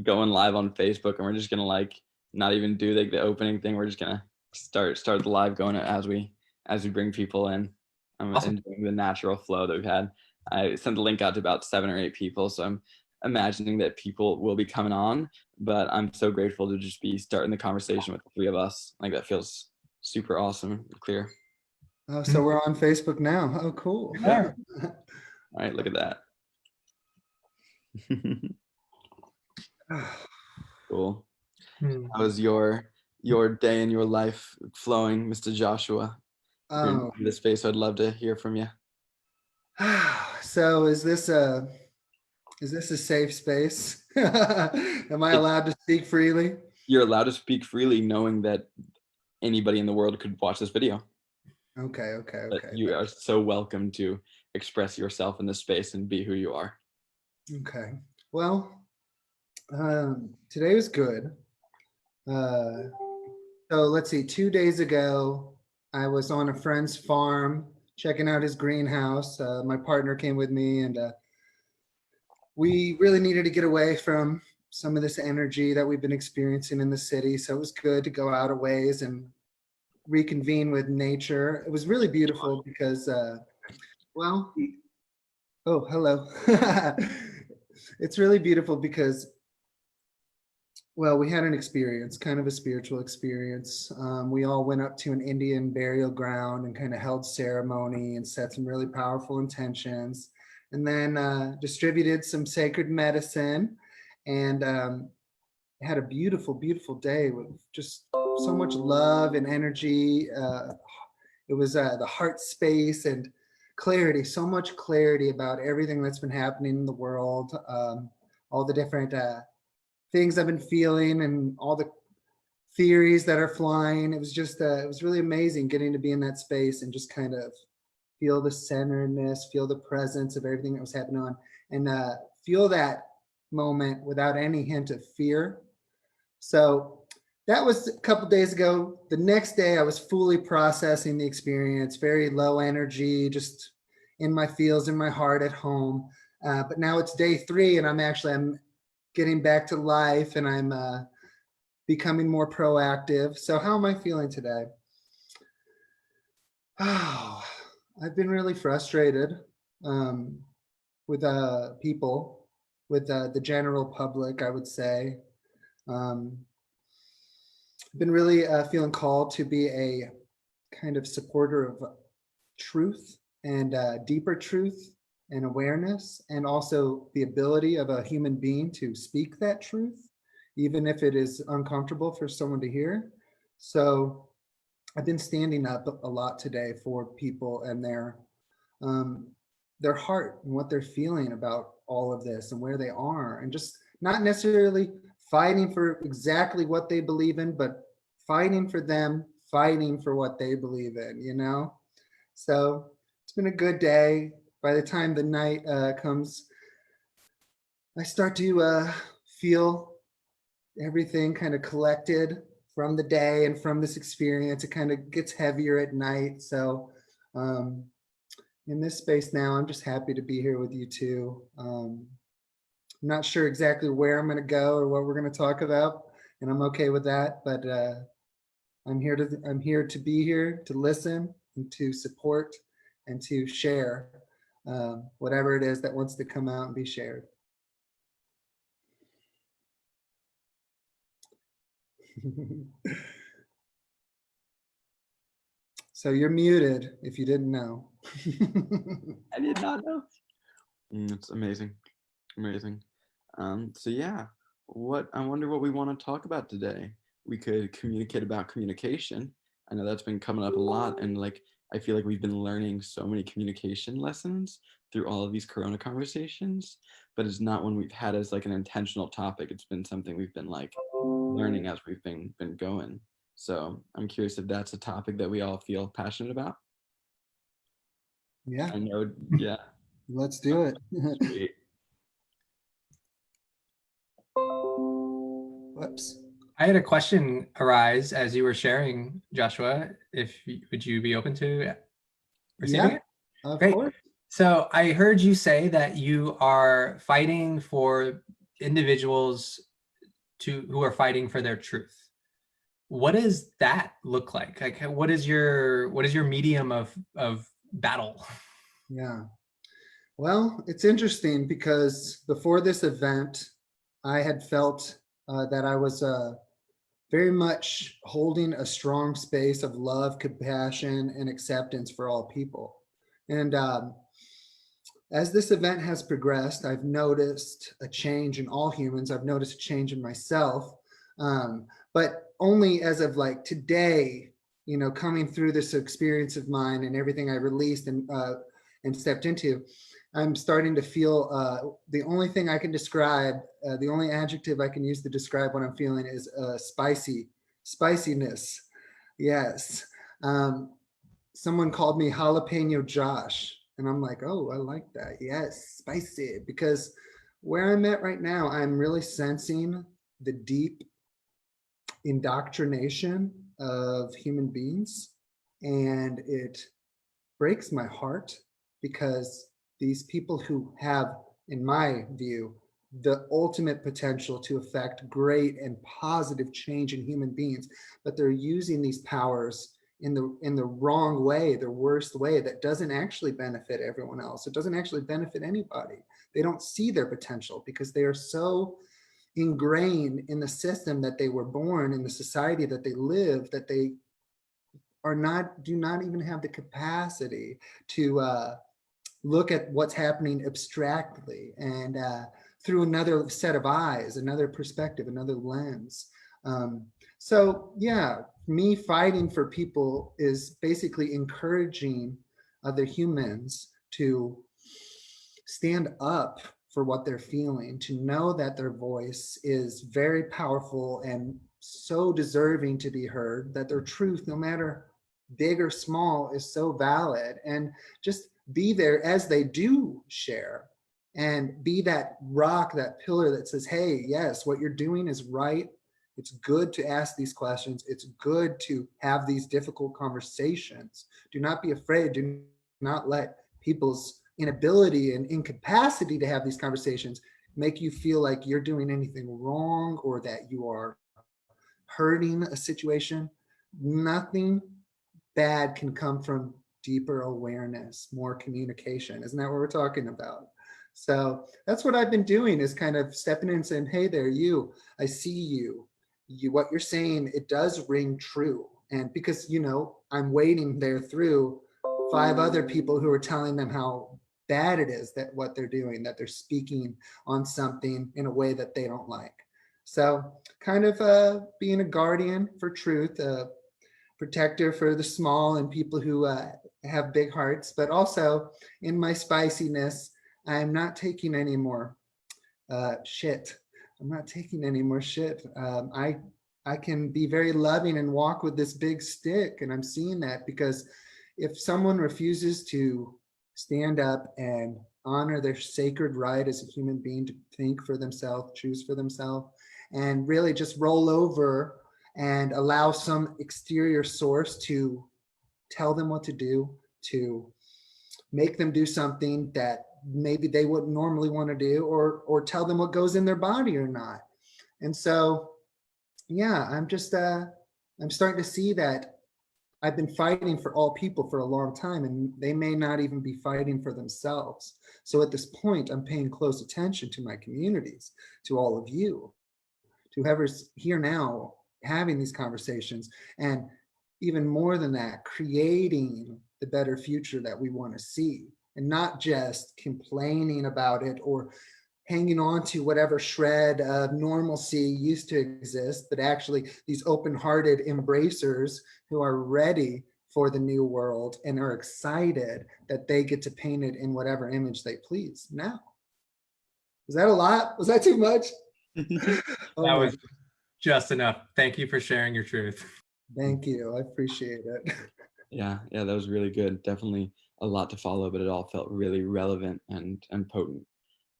going live on Facebook, and we're just gonna like not even do like the opening thing. We're just gonna start the live going as we bring people in. I'm Awesome. enjoying the natural flow that we've had. I sent the link out to about 7 or 8 people, so I'm imagining that people will be coming on. But I'm so grateful to just be starting the conversation with the three of us. Like that feels super awesome and clear. Oh, so we're on Facebook now. Oh, cool. There. All right, look at that. Cool. How was your day and your life flowing, Mr. Joshua? Oh, In this space, I'd love to hear from you. so is this a safe space? Am I allowed to speak freely? You're allowed to speak freely, knowing that anybody in the world could watch this video. Okay. But you are so welcome to express yourself in this space and be who you are. Okay. Well, today was good. So let's see, 2 days ago, I was on a friend's farm checking out his greenhouse. My partner came with me, and we really needed to get away from some of this energy that we've been experiencing in the city. So it was good to go out a ways and reconvene with nature. It was really beautiful because, well, oh, hello. It's really beautiful because, well, we had an experience, kind of a spiritual experience. We all went up to an Indian burial ground and kind of held ceremony and set some really powerful intentions, and then distributed some sacred medicine, and had a beautiful, beautiful day with just so much love and energy. It was the heart space and clarity, so much clarity about everything that's been happening in the world, all the different things I've been feeling and all the theories that are flying. It was just, it was really amazing getting to be in that space and just kind of feel the centeredness, feel the presence of everything that was happening on, and feel that moment without any hint of fear. So that was a couple days ago. The next day I was fully processing the experience, very low energy, just in my feels, in my heart at home. But now it's day 3 and I'm getting back to life, and I'm becoming more proactive. So how am I feeling today? Oh, I've been really frustrated with people, with the general public, I would say. I've been really feeling called to be a kind of supporter of truth and deeper truth and awareness, and also the ability of a human being to speak that truth, even if it is uncomfortable for someone to hear. So I've been standing up a lot today for people and their heart and what they're feeling about all of this and where they are, and just not necessarily fighting for exactly what they believe in, but fighting for them, fighting for what they believe in, you know? So it's been a good day. By the time the night comes, I start to feel everything kind of collected from the day and from this experience. It kind of gets heavier at night. So in this space now, I'm just happy to be here with you two. I'm not sure exactly where I'm going to go or what we're going to talk about, and I'm okay with that. But I'm here to be here to listen and to support and to share whatever it is that wants to come out and be shared. So you're muted if you didn't know. I did not know. It's amazing. Amazing. So yeah, I wonder what we want to talk about today. We could communicate about communication. I know that's been coming up a lot, and like I feel like we've been learning so many communication lessons through all of these Corona conversations, but it's not one we've had as like an intentional topic. It's been something we've been like learning as we've been going. So I'm curious if that's a topic that we all feel passionate about. Yeah. I know. Yeah. Let's do it. Sweet. Whoops. I had a question arise as you were sharing, Joshua. Would you be open to receiving it? Of Great. course. So I heard you say that you are fighting for individuals who are fighting for their truth. What does that look like? Like, what is your medium of battle? Yeah. Well, it's interesting because before this event, I had felt that I was very much holding a strong space of love, compassion, and acceptance for all people. And as this event has progressed, I've noticed a change in all humans. I've noticed a change in myself, but only as of like today, you know, coming through this experience of mine and everything I released and stepped into, I'm starting to feel the only thing I can describe, the only adjective I can use to describe what I'm feeling is spiciness. Yes. Someone called me jalapeno Josh, and I'm like, oh, I like that. Yes, spicy. Because where I'm at right now, I'm really sensing the deep indoctrination of human beings, and it breaks my heart because these people who have, in my view, the ultimate potential to affect great and positive change in human beings, but they're using these powers in the wrong way, the worst way that doesn't actually benefit everyone else. It doesn't actually benefit anybody. They don't see their potential because they are so ingrained in the system that they were born, in the society that they live, that they do not even have the capacity to look at what's happening abstractly and through another set of eyes, another perspective, another lens. So yeah, me fighting for people is basically encouraging other humans to stand up for what they're feeling, to know that their voice is very powerful and so deserving to be heard, that their truth, no matter big or small, is so valid, and just be there as they do share and be that rock, that pillar that says, hey, yes, what you're doing is right. It's good to ask these questions. It's good to have these difficult conversations. Do not be afraid. Do not let people's inability and incapacity to have these conversations make you feel like you're doing anything wrong or that you are hurting a situation. Nothing bad can come from deeper awareness, more communication. Isn't that what we're talking about? So that's what I've been doing, is kind of stepping in and saying, hey there, you, I see you. What you're saying, it does ring true. And because, you know, I'm waiting there through 5 other people who are telling them how bad it is, that what they're doing, that they're speaking on something in a way that they don't like. So kind of being a guardian for truth, protector for the small and people who have big hearts, but also in my spiciness, I'm not taking any more shit. I'm not taking any more shit. I can be very loving and walk with this big stick, and I'm seeing that because if someone refuses to stand up and honor their sacred right as a human being to think for themselves, choose for themselves, and really just roll over and allow some exterior source to tell them what to do, to make them do something that maybe they wouldn't normally want to do, or tell them what goes in their body or not. And so, yeah, I'm starting to see that I've been fighting for all people for a long time, and they may not even be fighting for themselves. So at this point, I'm paying close attention to my communities, to all of you, to whoever's here now having these conversations, and even more than that, creating the better future that we want to see, and not just complaining about it or hanging on to whatever shred of normalcy used to exist, but actually these open-hearted embracers who are ready for the new world and are excited that they get to paint it in whatever image they please. Now, was that a lot? Was that too much? Oh That my was just enough. Thank you for sharing your truth. Thank you. I appreciate it. Yeah, that was really good. Definitely a lot to follow, but it all felt really relevant and potent.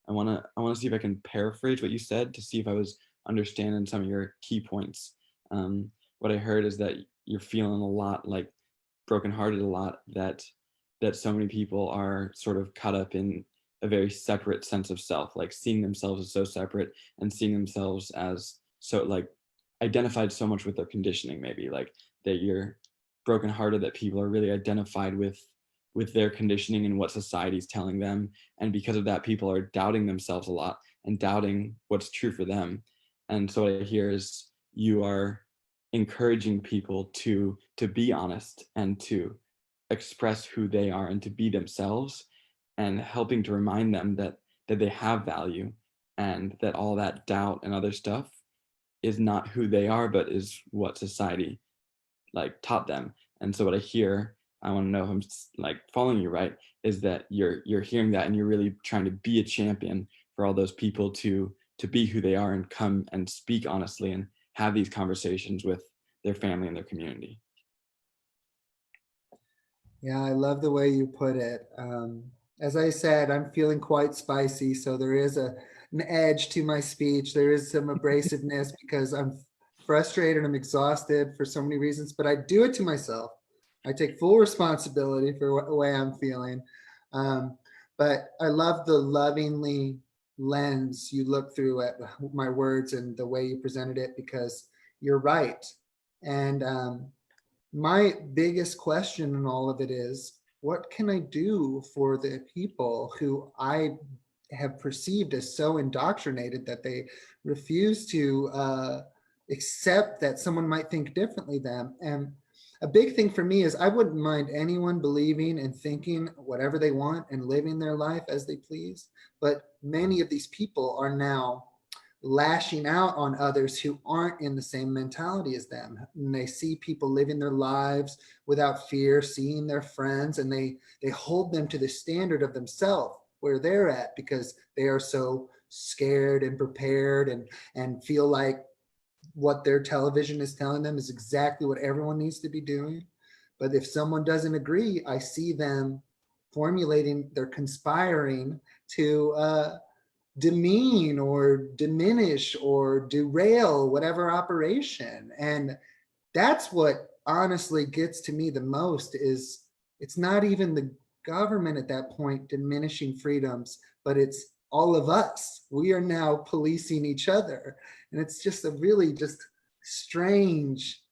I wanna see if I can paraphrase what you said to see if I was understanding some of your key points. What I heard is that you're feeling a lot like brokenhearted, a lot that so many people are sort of caught up in a very separate sense of self, like seeing themselves as so separate and seeing themselves as so like identified so much with their conditioning, maybe like that you're brokenhearted, that people are really identified with their conditioning and what society's telling them. And because of that, people are doubting themselves a lot and doubting what's true for them. And so what I hear is you are encouraging people to be honest and to express who they are and to be themselves, and helping to remind them that they have value, and that all that doubt and other stuff is not who they are, but is what society like taught them. And so what I hear, I want to know if I'm like following you right, is that you're hearing that and you're really trying to be a champion for all those people to be who they are and come and speak honestly and have these conversations with their family and their community. Yeah, I love the way you put it. As I said, I'm feeling quite spicy, so there is an edge to my speech. There is some abrasiveness because I'm frustrated, I'm exhausted for so many reasons, but I do it to myself. I take full responsibility for the way I'm feeling. But I love the lovingly lens you look through at my words and the way you presented it, because you're right. And my biggest question in all of it is, what can I do for the people who I have perceived as so indoctrinated that they refuse to accept that someone might think differently than them? And a big thing for me is I wouldn't mind anyone believing and thinking whatever they want and living their life as they please. But many of these people are now lashing out on others who aren't in the same mentality as them. And they see people living their lives without fear, seeing their friends, and they hold them to the standard of themselves where they're at, because they are so scared and prepared and feel like what their television is telling them is exactly what everyone needs to be doing. But if someone doesn't agree, I see them formulating, they're conspiring to demean or diminish or derail whatever operation. And that's what honestly gets to me the most. Is it's not even the government at that point diminishing freedoms, but it's all of us. We are now policing each other. And it's just a really just strange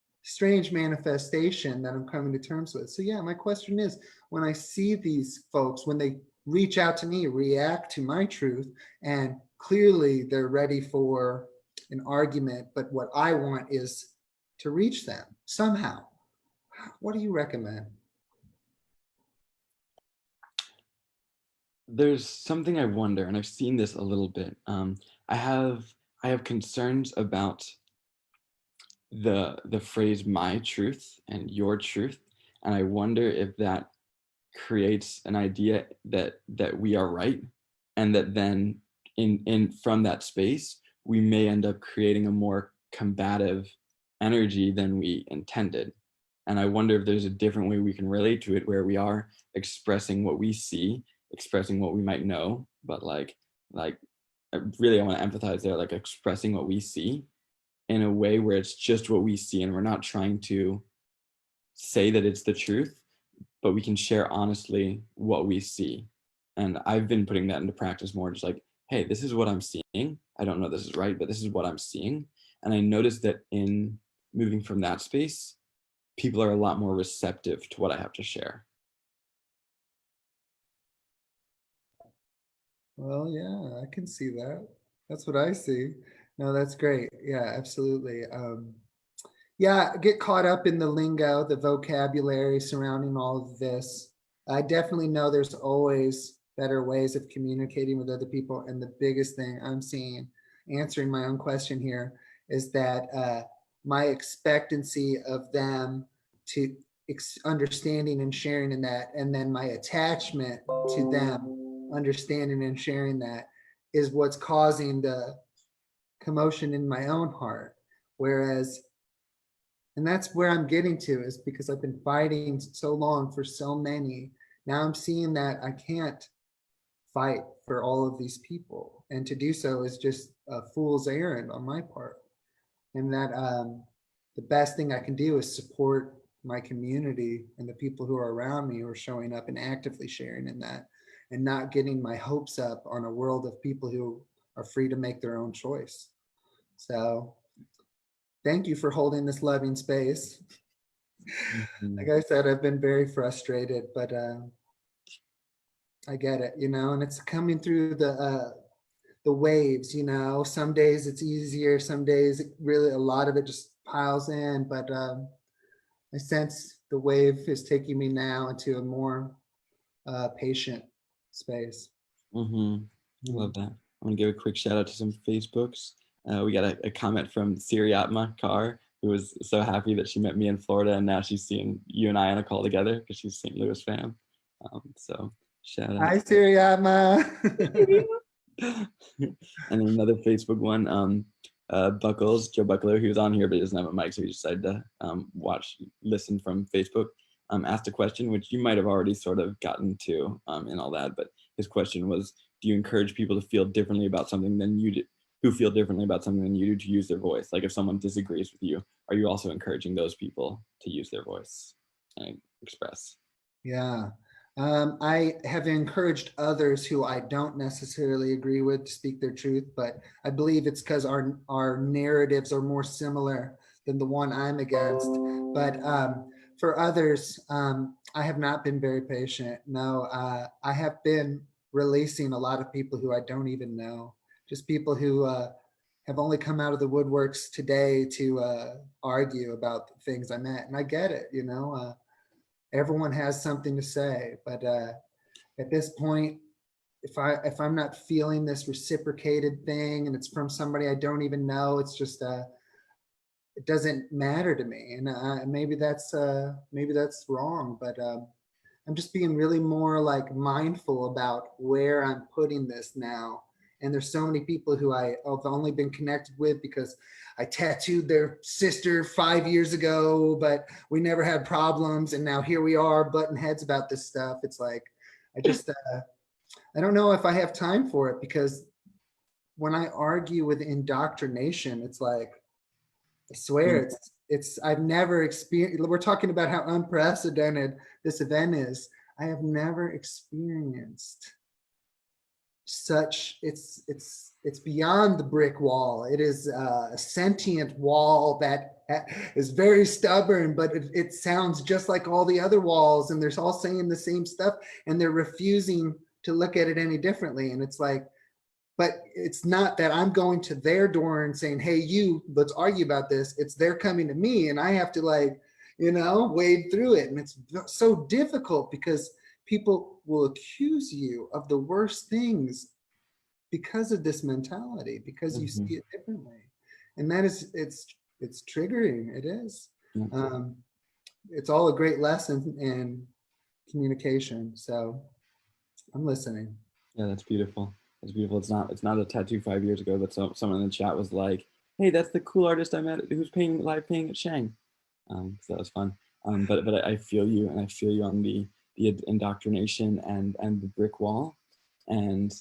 manifestation that I'm coming to terms with. So yeah, my question is, when I see these folks, when they reach out to me, react to my truth, and clearly they're ready for an argument, but what I want is to reach them somehow. What do you recommend? There's something I wonder, and I've seen this a little bit. I have concerns about the phrase "my truth" and "your truth," and I wonder if that creates an idea that we are right, and that then in from that space we may end up creating a more combative energy than we intended. And I wonder if there's a different way we can relate to it, where we are expressing what we see, expressing what we might know, but like really I want to empathize there, like expressing what we see in a way where it's just what we see, and we're not trying to say that it's the truth, but we can share honestly what we see. And I've been putting that into practice more, just like, hey, this is what I'm seeing. I don't know this is right, but this is what I'm seeing. And I noticed that in moving from that space, people are a lot more receptive to what I have to share. Well, yeah, I can see that. That's what I see. No, that's great. Yeah, absolutely. Yeah, get caught up in the lingo, the vocabulary surrounding all of this. I definitely know there's always better ways of communicating with other people. And the biggest thing I'm seeing, answering my own question here, is that my expectancy of them to understanding and sharing in that, and then my attachment to them understanding and sharing that, is what's causing the commotion in my own heart. Whereas, and that's where I'm getting to, is because I've been fighting so long for so many. Now I'm seeing that I can't fight for all of these people. And to do so is just a fool's errand on my part. And that the best thing I can do is support my community and the people who are around me who are showing up and actively sharing in that. and not getting my hopes up on a world of people who are free to make their own choice. So thank you for holding this loving space. Like I said, I've been very frustrated, but I get it, you know, and it's coming through the waves, you know. Some days it's easier, some days really a lot of it just piles in, but I sense the wave is taking me now into a more patient space. I love that. I'm gonna give a quick shout out to some Facebooks. We got a comment from Siriatma Carr, who was so happy that she met me in Florida, and now she's seeing you and I on a call together because she's a St. Louis fan. So shout out. Hi, Siriatma. And then another Facebook one, Joe Buckalew, he was on here, but he doesn't have a mic, so he decided to listen from Facebook. Asked a question, which you might have already sort of gotten to and all that, but his question was, do you encourage people to feel differently about something than you do, who feel differently about something than you do, to use their voice? Like if someone disagrees with you, are you also encouraging those people to use their voice and express? Yeah. I have encouraged others who I don't necessarily agree with to speak their truth, but I believe it's because our narratives are more similar than the one I'm against. But for others, I have not been very patient. No, I have been releasing a lot of people who I don't even know, just people who have only come out of the woodworks today to argue about the things I meant. And I get it, you know. Everyone has something to say, but at this point, if I'm not feeling this reciprocated thing and it's from somebody I don't even know, it's just it doesn't matter to me. And maybe that's wrong, but I'm just being really more like mindful about where I'm putting this now. And there's so many people who I've only been connected with because I tattooed their sister 5 years ago, but we never had problems. And now here we are butting heads about this stuff. It's like, I don't know if I have time for it, because when I argue with indoctrination, it's like, I swear I've never experienced, we're talking about how unprecedented this event is. I have never experienced such, it's beyond the brick wall. It is a sentient wall that is very stubborn, but it sounds just like all the other walls, and they're all saying the same stuff, and they're refusing to look at it any differently. And it's like, but it's not that I'm going to their door and saying, hey, you, let's argue about this. It's they're coming to me, and I have to, like, you know, wade through it. And it's so difficult because people will accuse you of the worst things because of this mentality, because you see it differently. And that is, it's triggering. It is. It's all a great lesson in communication. So I'm listening. Yeah, that's beautiful. That's beautiful. It's not a tattoo 5 years ago, but someone in the chat was like, hey, that's the cool artist I met who's live paying at Shang. So that was fun. But I feel you, and I feel you on the indoctrination and the brick wall. And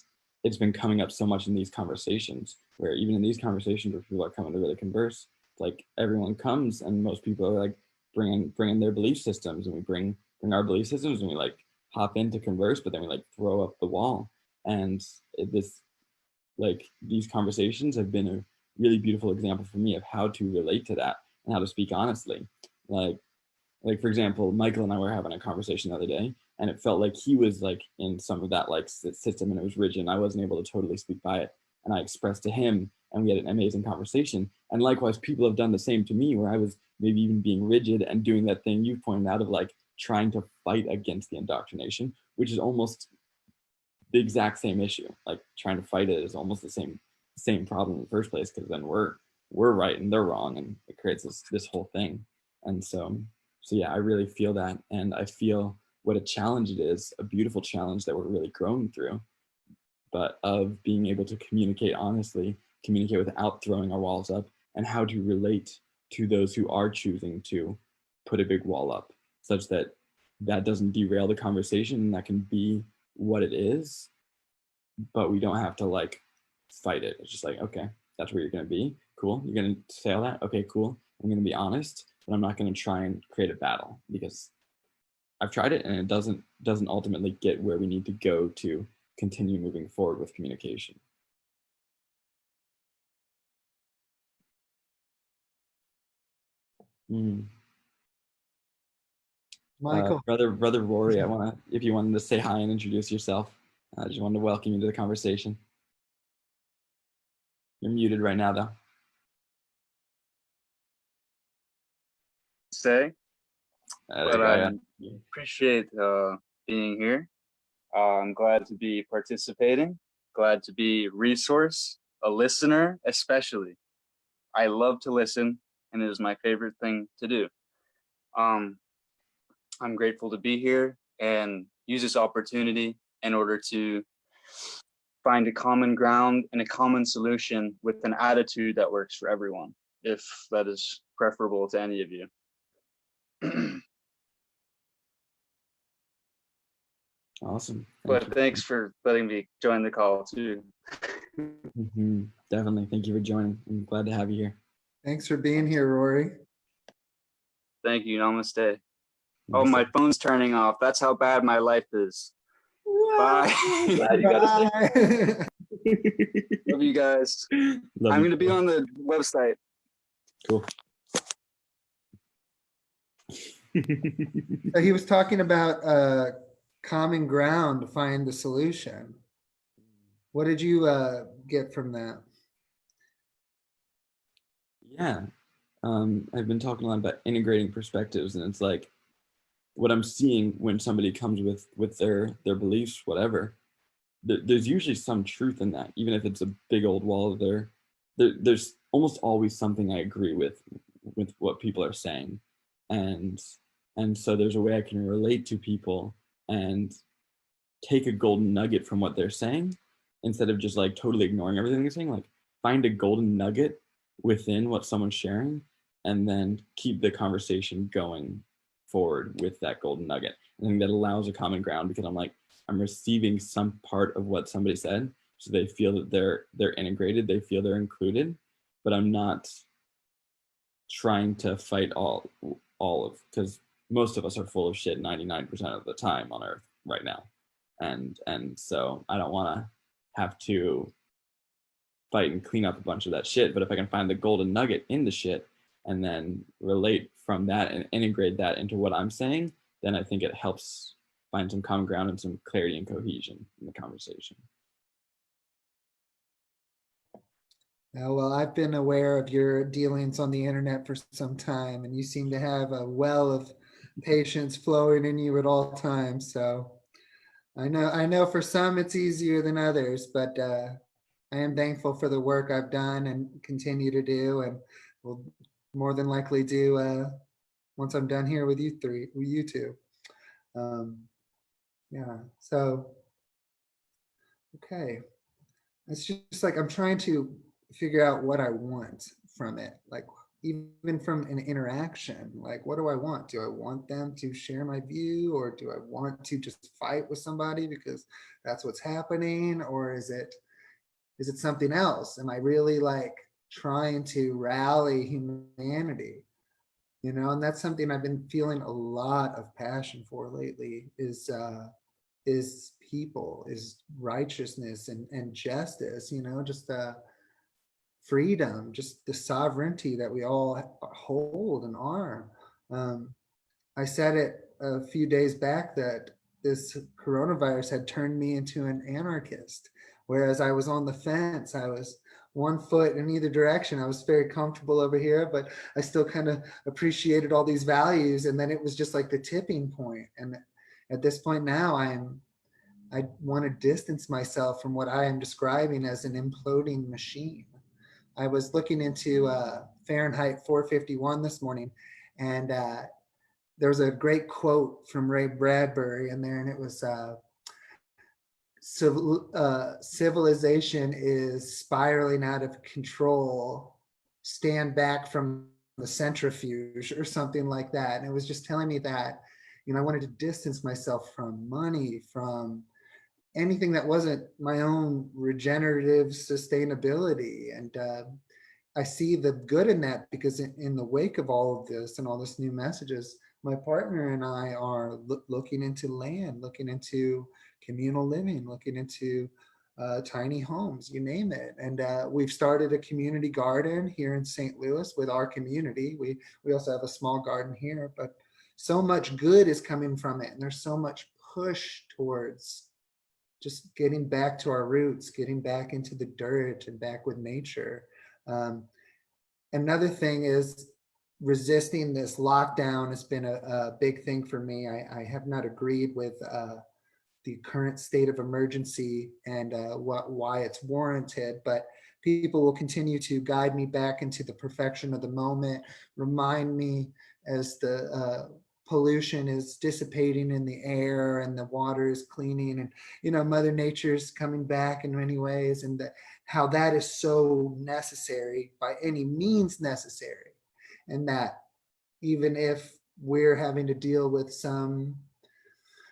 it's been coming up so much in these conversations, where even in these conversations where people are coming to really converse, like everyone comes and most people are like bringing their belief systems, and we bring our belief systems, and we like hop in to converse, but then we like throw up the wall. And these conversations have been a really beautiful example for me of how to relate to that and how to speak honestly. Like for example, Michael and I were having a conversation the other day, and it felt like he was like in some of that like system, and it was rigid, and I wasn't able to totally speak by it. And I expressed to him, and we had an amazing conversation. And likewise, people have done the same to me, where I was maybe even being rigid and doing that thing you pointed out of like trying to fight against the indoctrination, which is almost the exact same issue. Like trying to fight it is almost the same problem in the first place, because then we're right and they're wrong, and it creates this whole thing. And so yeah, I really feel that, and I feel what a challenge it is, a beautiful challenge that we're really growing through, but of being able to communicate honestly, communicate without throwing our walls up, and how to relate to those who are choosing to put a big wall up, such that doesn't derail the conversation, and that can be what it is, but we don't have to like fight it. It's just like, okay, that's where you're going to be. Cool. You're going to say all that. Okay, cool. I'm going to be honest, but I'm not going to try and create a battle, because I've tried it and it doesn't ultimately get where we need to go to continue moving forward with communication. Michael. Brother Rory, if you wanted to say hi and introduce yourself, I just wanted to welcome you to the conversation. You're muted right now, though. But I appreciate being here. I'm glad to be participating, glad to be a resource, a listener, especially. I love to listen, and it is my favorite thing to do. I'm grateful to be here and use this opportunity in order to find a common ground and a common solution with an attitude that works for everyone, if that is preferable to any of you. Awesome. But thanks for letting me join the call too. Definitely. Thank you for joining. I'm glad to have you here. Thanks for being here, Rory. Thank you. Namaste. Oh, my phone's turning off. That's how bad my life is. Bye. Bye. Love you guys. I'm going to be on the website. Cool. So he was talking about common ground to find the solution. What did you get from that? Yeah. I've been talking a lot about integrating perspectives, and it's like what I'm seeing when somebody comes with their beliefs, whatever, there's usually some truth in that, even if it's a big old wall of there's almost always something I agree with what people are saying. And so there's a way I can relate to people and take a golden nugget from what they're saying instead of just like totally ignoring everything they're saying. Like find a golden nugget within what someone's sharing and then keep the conversation going forward with that golden nugget. I think that allows a common ground because I'm receiving some part of what somebody said, so they feel that they're integrated, they feel they're included, but I'm not trying to fight all of, because most of us are full of shit 99% of the time on Earth right now, and so I don't want to have to fight and clean up a bunch of that shit. But if I can find the golden nugget in the shit and then relate from that and integrate that into what I'm saying, then I think it helps find some common ground and some clarity and cohesion in the conversation. Well, I've been aware of your dealings on the internet for some time, and you seem to have a well of patience flowing in you at all times. So I know for some it's easier than others, but I am thankful for the work I've done and continue to do, and will more than likely do once I'm done here with you two. Yeah. So, okay. It's just like I'm trying to figure out what I want from it. Like even from an interaction, like what do I want? Do I want them to share my view, or do I want to just fight with somebody because that's what's happening? Or is it something else? Am I really like trying to rally humanity? You know, and that's something I've been feeling a lot of passion for lately is people, is righteousness and justice, you know, just freedom, just the sovereignty that we all hold and are. I said it a few days back that this coronavirus had turned me into an anarchist, whereas I was on the fence. I was one foot in either direction. I was very comfortable over here, but I still kind of appreciated all these values. And then it was just like the tipping point. And at this point now, I want to distance myself from what I am describing as an imploding machine. I was looking into Fahrenheit 451 this morning, and there was a great quote from Ray Bradbury in there, and it was, civilization is spiraling out of control. Stand back from the centrifuge, or something like that. And it was just telling me that, you know, I wanted to distance myself from money, from anything that wasn't my own regenerative sustainability. And I see the good in that, because in the wake of all of this and all this new messages, my partner and I are looking into land, looking into communal living, looking into tiny homes, you name it. And we've started a community garden here in St. Louis with our community. We also have a small garden here, but so much good is coming from it. And there's so much push towards just getting back to our roots, getting back into the dirt and back with nature. Another thing is resisting this lockdown has been a big thing for me. I have not agreed with the current state of emergency and why it's warranted, but people will continue to guide me back into the perfection of the moment, remind me as the pollution is dissipating in the air and the water is cleaning, and Mother Nature's coming back in many ways, and how that is so necessary, by any means necessary, and that even if we're having to deal with some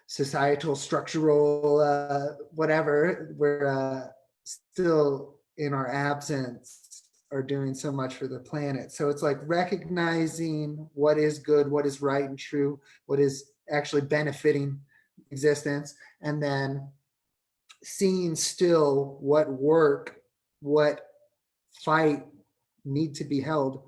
societal, structural, whatever, we're still in our absence are doing so much for the planet. So it's like recognizing what is good, what is right and true, what is actually benefiting existence, and then seeing still what work, what fight need to be held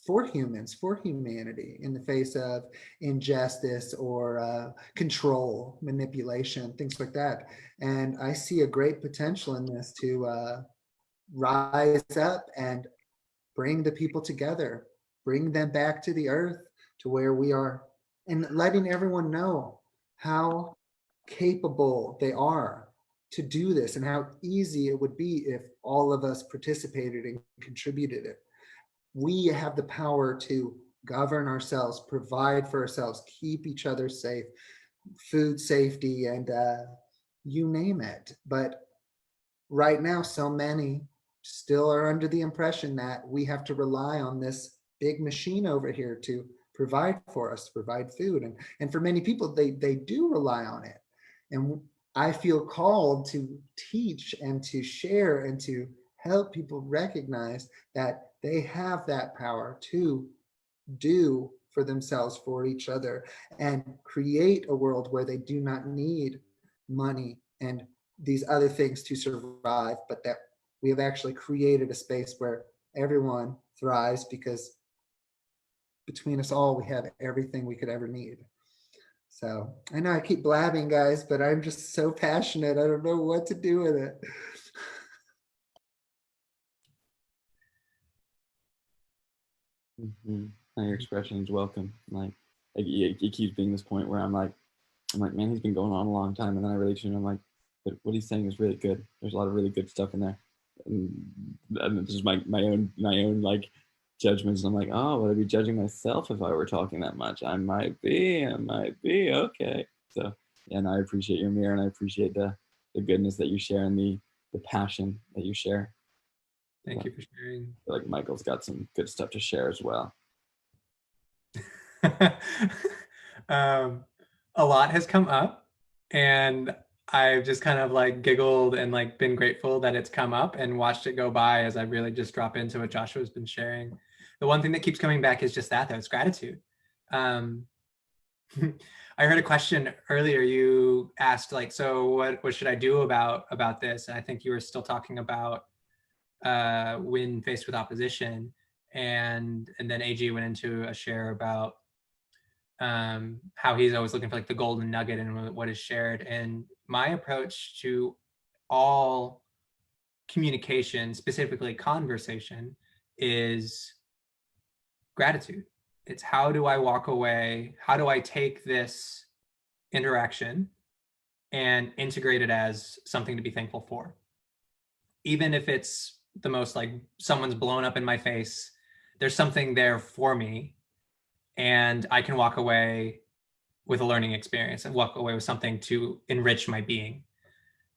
for humans, for humanity, in the face of injustice or control, manipulation, things like that. And I see a great potential in this to rise up and bring the people together, bring them back to the earth, to where we are, and letting everyone know how capable they are to do this and how easy it would be if all of us participated and contributed it. We have the power to govern ourselves, provide for ourselves, keep each other safe, food safety, and you name it. But right now, so many still are under the impression that we have to rely on this big machine over here to provide for us, to provide food. And for many people, they do rely on it. And I feel called to teach and to share and to help people recognize that they have that power to do for themselves, for each other, and create a world where they do not need money and these other things to survive, but that we have actually created a space where everyone thrives, because between us all, we have everything we could ever need. So I know I keep blabbing, guys, but I'm just so passionate. I don't know what to do with it. Your expression is welcome. Like it keeps being this point where I'm like, man, he's been going on a long time, and then I really tune in. I'm like, but what he's saying is really good. There's a lot of really good stuff in there, and this is my own like judgments. And I'm like, oh, would I be judging myself if I were talking that much? I might be. Okay. So yeah, and I appreciate your mirror, and I appreciate the goodness that you share and the passion that you share. Thank you for sharing. I feel like Michael's got some good stuff to share as well. A lot has come up, and I've just kind of like giggled and like been grateful that it's come up and watched it go by as I really just drop into what Joshua's been sharing. The one thing that keeps coming back is just that, though, it's gratitude. I heard a question earlier. You asked like, so what should I do about this? And I think you were still talking about when faced with opposition, and then AG went into a share about how he's always looking for like the golden nugget and what is shared. And my approach to all communication, specifically conversation, is gratitude. It's how do I walk away? How do I take this interaction and integrate it as something to be thankful for? Even if it's the most like someone's blown up in my face, there's something there for me, and I can walk away with a learning experience and walk away with something to enrich my being.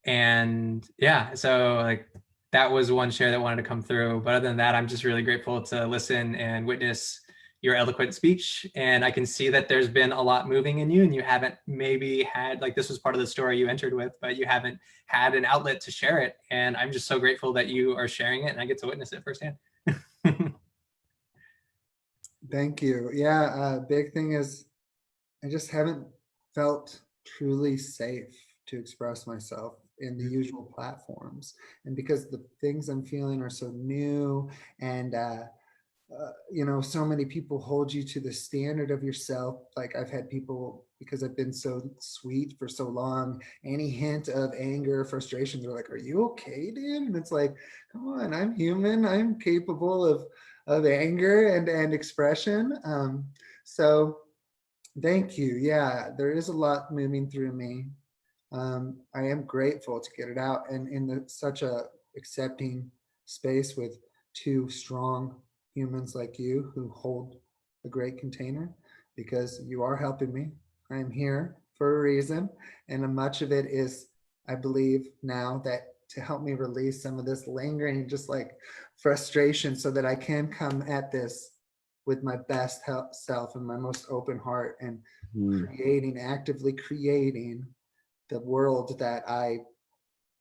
And yeah, so like that was one share that wanted to come through. But other than that, I'm just really grateful to listen and witness your eloquent speech. And I can see that there's been a lot moving in you, and you haven't maybe had, like, this was part of the story you entered with, but you haven't had an outlet to share it. And I'm just so grateful that you are sharing it and I get to witness it firsthand. Thank you. Yeah, big thing is I just haven't felt truly safe to express myself in the usual platforms. And because the things I'm feeling are so new and so many people hold you to the standard of yourself. Like I've had people, because I've been so sweet for so long, any hint of anger, frustration, they're like, "Are you okay, dude?" And it's like, come on, I'm human. I'm capable of anger and expression. So thank you. Yeah, there is a lot moving through me. I am grateful to get it out and in such a accepting space with two strong humans like you who hold a great container, because you are helping me. I'm here for a reason, and much of it is, I believe now, that to help me release some of this lingering just like frustration so that I can come at this with my best self and my most open heart and actively creating the world that I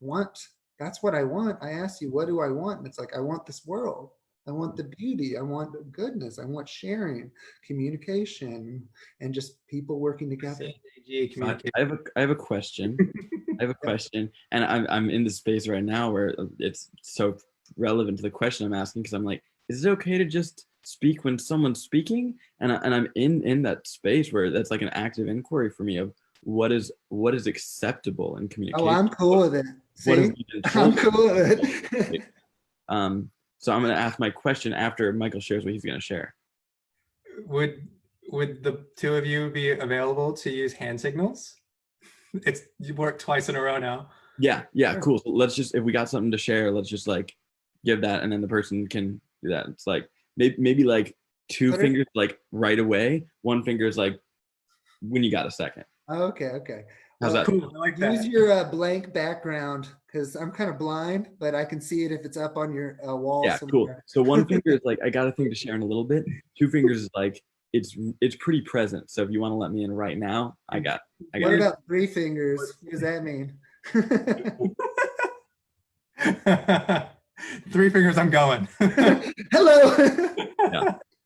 want. That's what I want. I asked you, what do I want? And it's like, I want this world. I want the beauty. I want the goodness. I want sharing, communication, and just people working together. I have a question. I have a question, and I'm in the space right now where it's so relevant to the question I'm asking, because I'm like, is it okay to just speak when someone's speaking? And I'm in that space where that's like an active inquiry for me of what is acceptable in communication. Oh, I'm cool with it. See, I'm cool with it. So I'm going to ask my question after Michael shares what he's going to share. Would the two of you be available to use hand signals? You worked twice in a row now. Yeah, cool. So let's just, if we got something to share, let's just like give that, and then the person can do that. It's like maybe like two fingers like right away, one finger is like when you got a second. Okay. How's that? Cool. I like use that. your blank background, because I'm kind of blind, but I can see it if it's up on your wall. Yeah, somewhere. cool. So one finger is like, I got a thing to share in a little bit. Two fingers is like, it's pretty present. So if you want to let me in right now, I got What about 3 fingers? What does that mean? 3 fingers, I'm going. Hello.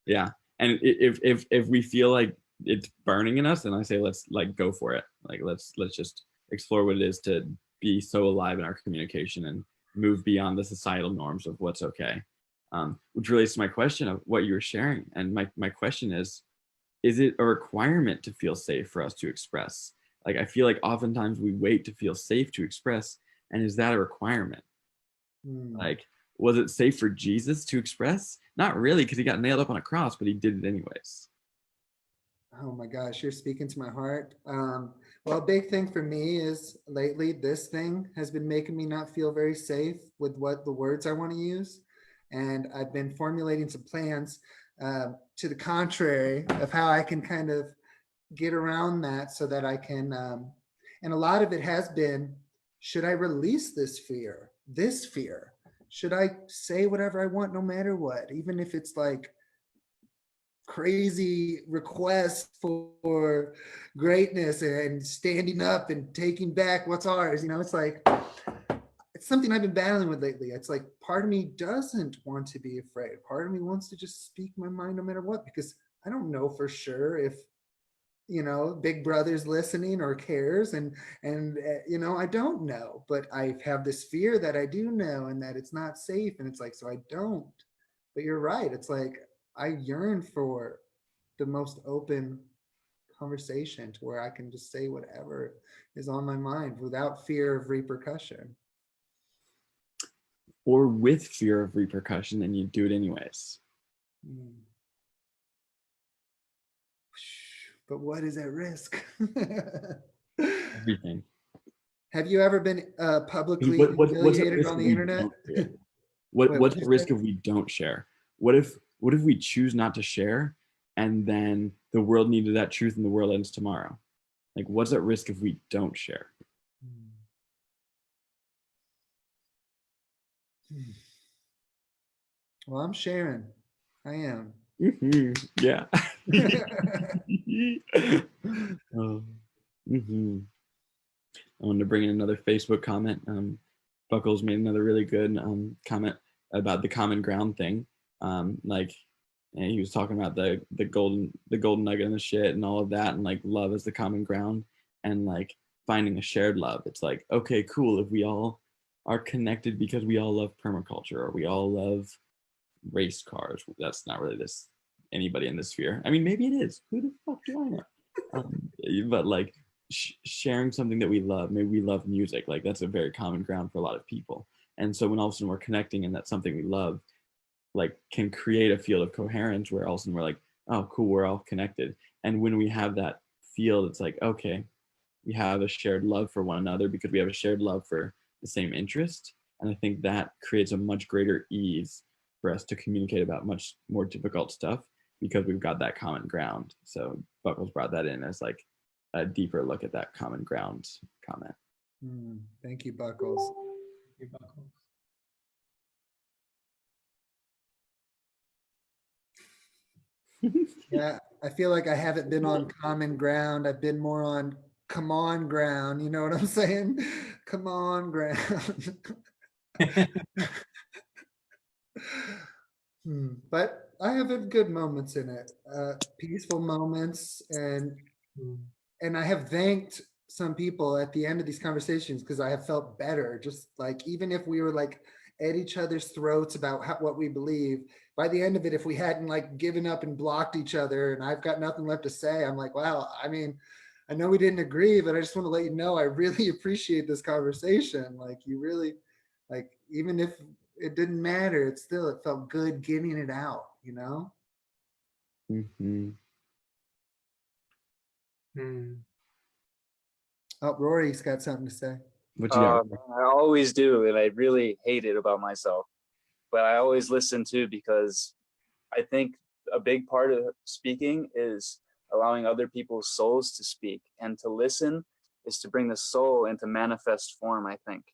Yeah. And if we feel like it's burning in us, then I say let's like go for it. Like let's just explore what it is to be so alive in our communication and move beyond the societal norms of what's okay. Which relates to my question of what you were sharing. And my question is it a requirement to feel safe for us to express? Like I feel like oftentimes we wait to feel safe to express, and is that a requirement? Like, was it safe for Jesus to express? Not really, because he got nailed up on a cross, but he did it anyways. Oh my gosh, you're speaking to my heart. Well, a big thing for me is lately this thing has been making me not feel very safe with what the words I want to use. And I've been formulating some plans to the contrary of how I can kind of get around that so that I can, and a lot of it has been, should I release this fear? Should I say whatever I want no matter what, even if it's like crazy request for greatness and standing up and taking back what's ours? It's like, it's something I've been battling with lately. It's like part of me doesn't want to be afraid. Part of me wants to just speak my mind no matter what, because I don't know for sure if Big Brother's listening or cares, and I don't know, but I have this fear that I do know and that it's not safe, and it's like, so I don't. But you're right. It's like I yearn for the most open conversation to where I can just say whatever is on my mind without fear of repercussion. Or with fear of repercussion, and you do it anyways. But what is at risk? Everything. Have you ever been publicly humiliated on the internet? What's the risk if we don't share? What if we choose not to share, and then the world needed that truth and the world ends tomorrow? Like, what's at risk if we don't share? Well, I'm sharing. I am. Yeah. I wanted to bring in another Facebook comment. Buckles made another really good comment about the common ground thing. Like and he was talking about the golden nugget and the shit and all of that, and like love as the common ground, and like finding a shared love. It's like, okay, cool, if we all are connected because we all love permaculture, or we all love race cars. That's not really this anybody in this sphere. I mean, maybe it is. Who the fuck do I know? But like sharing something that we love. Maybe we love music. Like that's a very common ground for a lot of people. And so when all of a sudden we're connecting and that's something we love, like can create a field of coherence where all of a sudden we're like, oh, cool, we're all connected. And when we have that field, it's like, okay, we have a shared love for one another because we have a shared love for the same interest. And I think that creates a much greater ease for us to communicate about much more difficult stuff because we've got that common ground. So Buckles brought that in as like a deeper look at that common ground comment. Thank you, Buckles. Thank you, Buckles. Yeah, I feel like I haven't been on common ground. I've been more on come on ground. You know what I'm saying? Come on ground. But I have had good moments in it, peaceful moments, and I have thanked some people at the end of these conversations because I have felt better. Just like even if we were like at each other's throats about what we believe, by the end of it, if we hadn't like given up and blocked each other, and I've got nothing left to say, I'm like, wow. I mean, I know we didn't agree, but I just want to let you know I really appreciate this conversation. Like you really, like even if it didn't matter, it felt good getting it out, you know? Oh, Rory's got something to say. What you got? I always do, and I really hate it about myself. But I always listen too because I think a big part of speaking is allowing other people's souls to speak, and to listen is to bring the soul into manifest form, I think.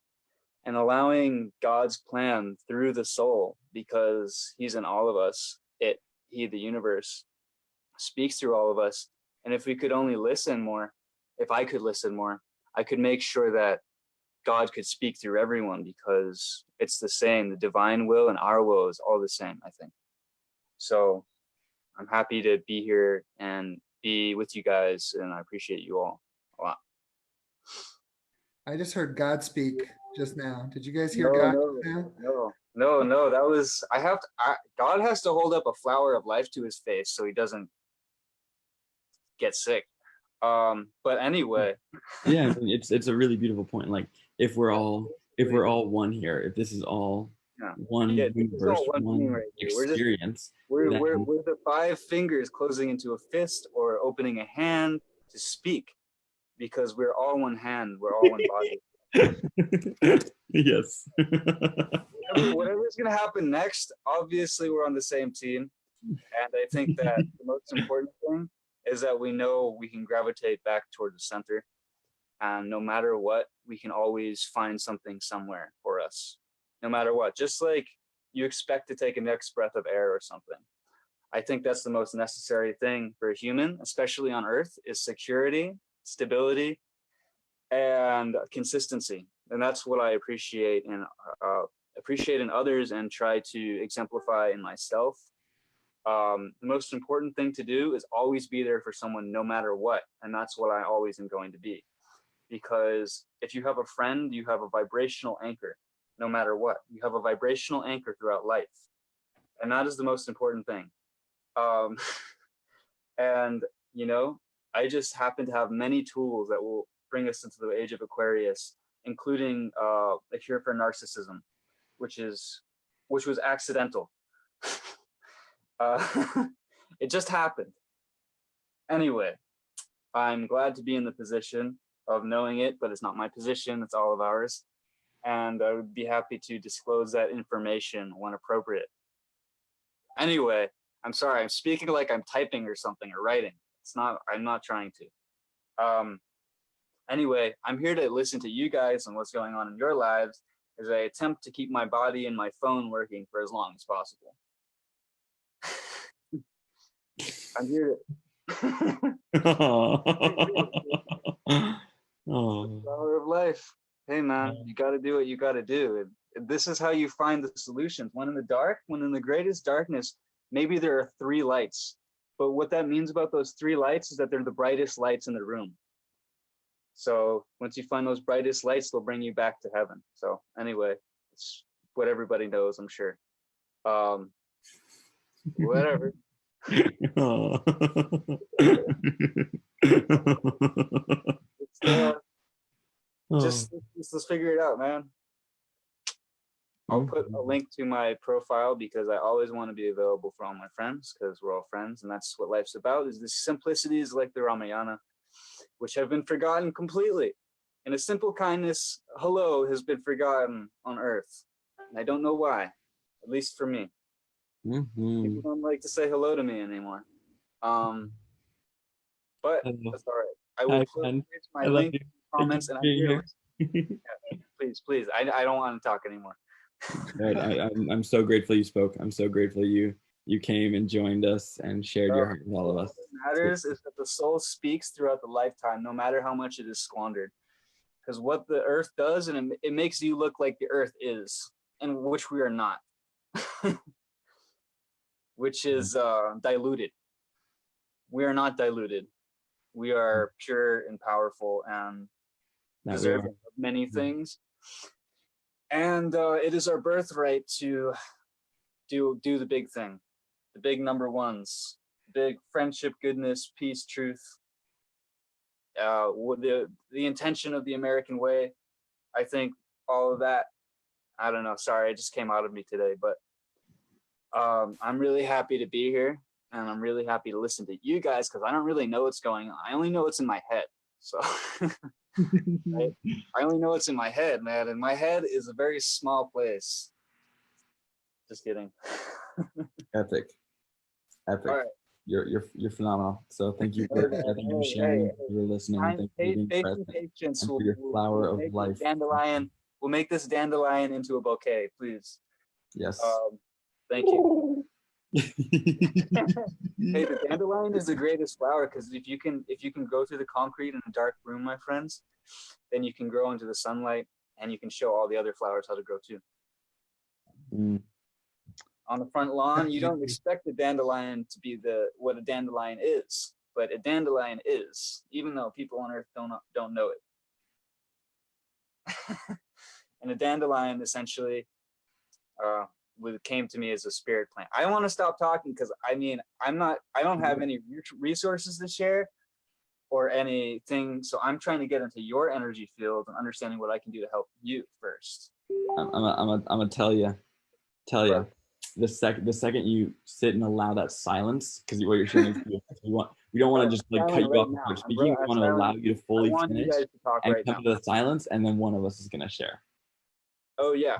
And allowing God's plan through the soul, because he's in all of us, he, the universe, speaks through all of us. And if we could only listen more, if I could listen more, I could make sure that God could speak through everyone, because it's the same. The divine will and our will is all the same, I think. So I'm happy to be here and be with you guys, and I appreciate you all a lot. I just heard God speak just now. Did you guys hear God just now? No. That was, God has to hold up a flower of life to his face so he doesn't get sick. But anyway. Yeah, it's a really beautiful point. Like if we're all one here, if this is all one universe, one right experience. We're the 5 fingers closing into a fist or opening a hand to speak, because we're all one hand, we're all one body. Yes. Whatever's gonna happen next, obviously we're on the same team. And I think that the most important thing is that we know we can gravitate back toward the center. And no matter what, we can always find something somewhere for us. No matter what, just like you expect to take a next breath of air or something. I think that's the most necessary thing for a human, especially on Earth, is security, stability, and consistency. And that's what I appreciate in others and try to exemplify in myself. The most important thing to do is always be there for someone no matter what. And that's what I always am going to be. Because if you have a friend, you have a vibrational anchor, no matter what. You have a vibrational anchor throughout life. And that is the most important thing. And, you know, I just happen to have many tools that will bring us into the age of Aquarius, including a cure for narcissism, which was accidental. It just happened. Anyway, I'm glad to be in the position of knowing it, but it's not my position, it's all of ours. And I would be happy to disclose that information when appropriate. Anyway, I'm sorry, I'm speaking like I'm typing or something or writing. I'm not trying to. Anyway, I'm here to listen to you guys and what's going on in your lives as I attempt to keep my body and my phone working for as long as possible. I'm here to... Flower of life. Hey man, you got to do what you got to do. This is how you find the solutions. When in the dark, when in the greatest darkness, maybe there are 3 lights, but what that means about those 3 lights is that they're the brightest lights in the room. So once you find those brightest lights, they'll bring you back to heaven. So anyway, it's what everybody knows, I'm sure. Whatever. Just let's figure it out, man. I'll put a link to my profile because I always want to be available for all my friends because we're all friends, and that's what life's about. Is the simplicities like the Ramayana, which have been forgotten completely. And a simple kindness, hello, has been forgotten on Earth, and I don't know why. At least for me, people don't like to say hello to me anymore. But that's all right. I will put my link in the comments, and please. I don't want to talk anymore. Right, I'm so grateful you spoke. I'm so grateful you came and joined us and shared your heart with all of us. What matters is that the soul speaks throughout the lifetime, no matter how much it is squandered. Because what the earth does, and it makes you look like the earth is, and which we are not, which is diluted. We are not diluted. We are pure and powerful and deserving of many things. And it is our birthright to do the big thing, the big number ones, big friendship, goodness, peace, truth. The intention of the American way, I think all of that. I don't know. Sorry, it just came out of me today, but I'm really happy to be here, and I'm really happy to listen to you guys because I don't really know what's going on. I only know what's in my head. So. Right? I only know what's in my head, man, and my head is a very small place. Just kidding. Epic. All right. You're phenomenal. So thank you for sharing, for listening, thank you for being present, patience. and for your flower of life. We'll make this dandelion into a bouquet, please. Yes. Thank you. Hey, the dandelion is the greatest flower because if you can go through the concrete in a dark room, my friends, then you can grow into the sunlight and you can show all the other flowers how to grow too. On the front lawn, you don't expect the dandelion to be what a dandelion is, but a dandelion is, even though people on Earth don't know it. And a dandelion essentially came to me as a spirit plant. I want to stop talking because I don't have any resources to share or anything, so I'm trying to get into your energy field and understanding what I can do to help you first. I'm gonna tell you, the second you sit and allow that silence, because what you're sharing is we don't want to just like cut you off from speaking. We want to allow you to fully finish and come to the silence, and then one of us is gonna share. Oh yeah.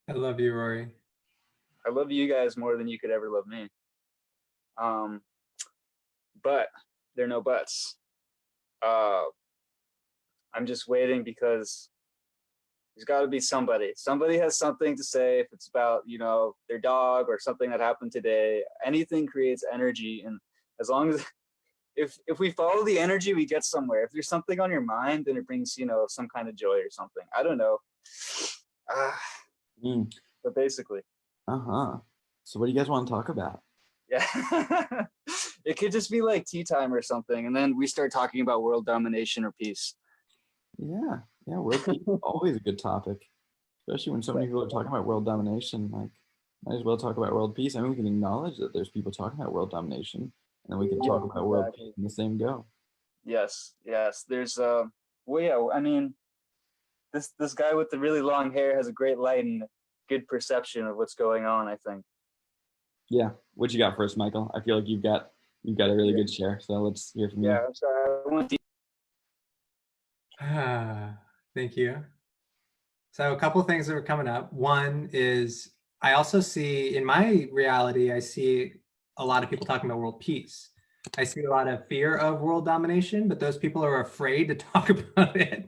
I love you, Rory. I love you guys more than you could ever love me. But there are no buts. I'm just waiting because there's got to be somebody. Somebody has something to say. If it's about, their dog or something that happened today, anything creates energy. And as long as, if we follow the energy, we get somewhere. If there's something on your mind, then it brings, some kind of joy or something. I don't know. But basically. So what do you guys want to talk about? Yeah. It could just be like tea time or something, and then we start talking about world domination or peace. Yeah, world peace is always a good topic, especially when so many people are talking about world domination. Like, might as well talk about world peace. I mean, we can acknowledge that there's people talking about world domination, and then we can talk about world peace in the same go. Yes. There's this guy with the really long hair has a great light and good perception of what's going on, I think. Yeah. What you got for us, Michael? I feel like you've got a really good share, so let's hear from you. Yeah, I'm sorry. Thank you. So a couple of things that are coming up. One is I also see, in my reality, I see a lot of people talking about world peace. I see a lot of fear of world domination, but those people are afraid to talk about it.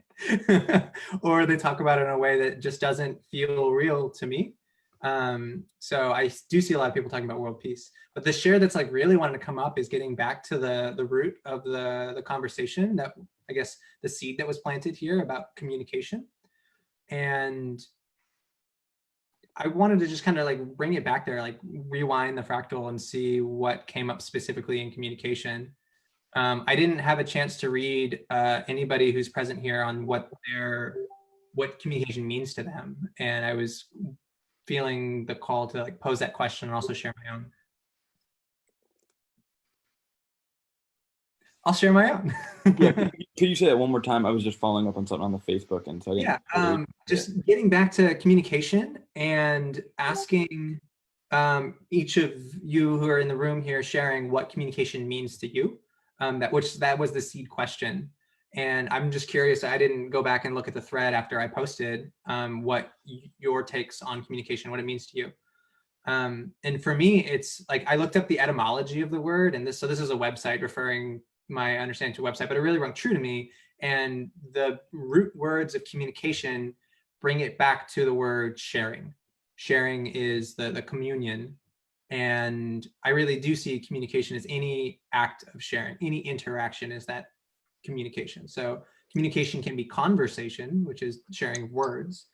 Or they talk about it in a way that just doesn't feel real to me. So I do see a lot of people talking about world peace, but the share that's like really wanting to come up is getting back to the root of the conversation that I guess, the seed that was planted here about communication. And I wanted to just kind of like bring it back there, like rewind the fractal and see what came up specifically in communication. I didn't have a chance to read anybody who's present here on what communication means to them. And I was feeling the call to like pose that question and also share my own. I'll share my own. Yeah, could you say that one more time? I was just following up on something on the Facebook, and so just getting back to communication and asking each of you who are in the room here sharing what communication means to you. That was the seed question. And I'm just curious, I didn't go back and look at the thread after I posted what your takes on communication, what it means to you. And for me, it's like, I looked up the etymology of the word, and this is a website referring my understanding to a website, but it really rung true to me. And the root words of communication bring it back to the word sharing. Sharing is the communion. And I really do see communication as any act of sharing, any interaction is that communication. So communication can be conversation, which is sharing words,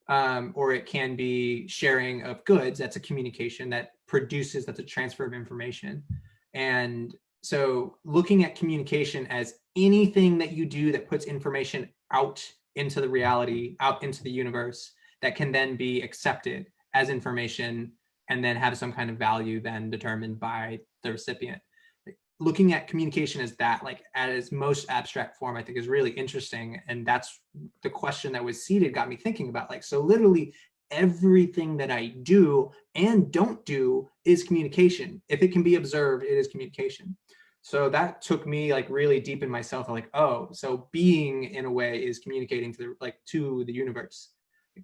or it can be sharing of goods. That's a communication that produces, that's a transfer of information. And so looking at communication as anything that you do that puts information out into the reality, out into the universe, that can then be accepted as information and then have some kind of value then determined by the recipient. Looking at communication as that, like at its most abstract form, I think is really interesting. And that's the question that was seeded got me thinking about, like, so literally everything that I do and don't do is communication. If it can be observed, it is communication. So that took me like really deep in myself. I'm like, oh, so being in a way is communicating to the universe.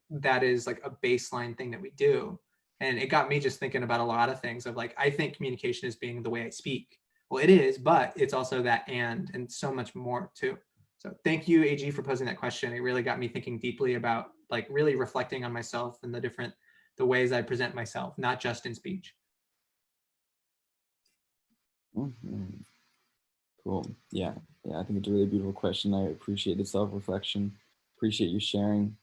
That is like a baseline thing that we do. And it got me just thinking about a lot of things of like, I think communication is being the way I speak. Well, it is, but it's also that and so much more too. So thank you, AG, for posing that question. It really got me thinking deeply about like really reflecting on myself and the ways I present myself, not just in speech. Mm-hmm. Cool. Yeah, I think it's a really beautiful question. I appreciate the self-reflection. Appreciate you sharing.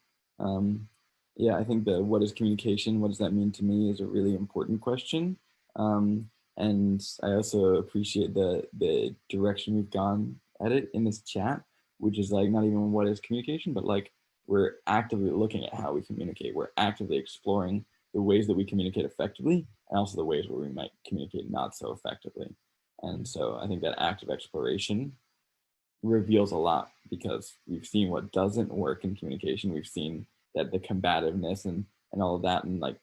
Yeah, I think what is communication? What does that mean to me is a really important question. And I also appreciate the direction we've gone at it in this chat, which is like not even what is communication, but like we're actively looking at how we communicate. We're actively exploring the ways that we communicate effectively and also the ways where we might communicate not so effectively. And so I think that active exploration reveals a lot because we've seen what doesn't work in communication. We've seen that the combativeness and all of that, and like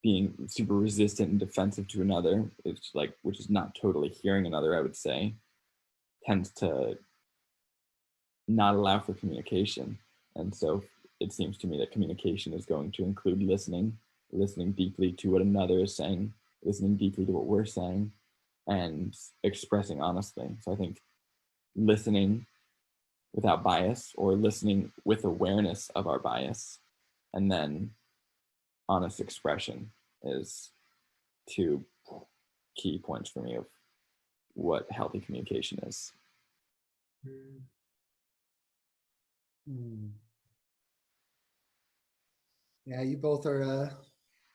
being super resistant and defensive to another, it's like, which is not totally hearing another, I would say, tends to not allow for communication. And so it seems to me that communication is going to include listening deeply to what another is saying, listening deeply to what we're saying, and expressing honestly. So I think listening without bias, or listening with awareness of our bias, and then honest expression is two key points for me of what healthy communication is. Yeah, you both are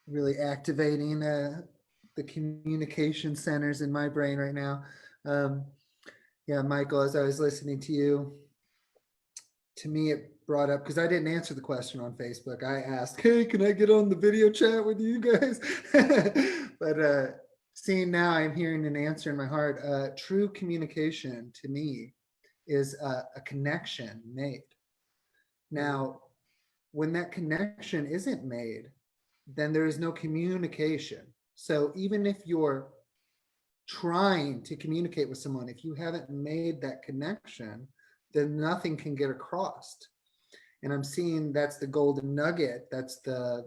really activating the communication centers in my brain right now. Yeah, Michael, as I was listening to you, to me it brought up, because I didn't answer the question on Facebook. I asked, hey, can I get on the video chat with you guys? But seeing now, I'm hearing an answer in my heart. True communication to me is a connection made. Now, when that connection isn't made, then there is no communication. So even if you're trying to communicate with someone, if you haven't made that connection, then nothing can get across. And I'm seeing that's the golden nugget. That's the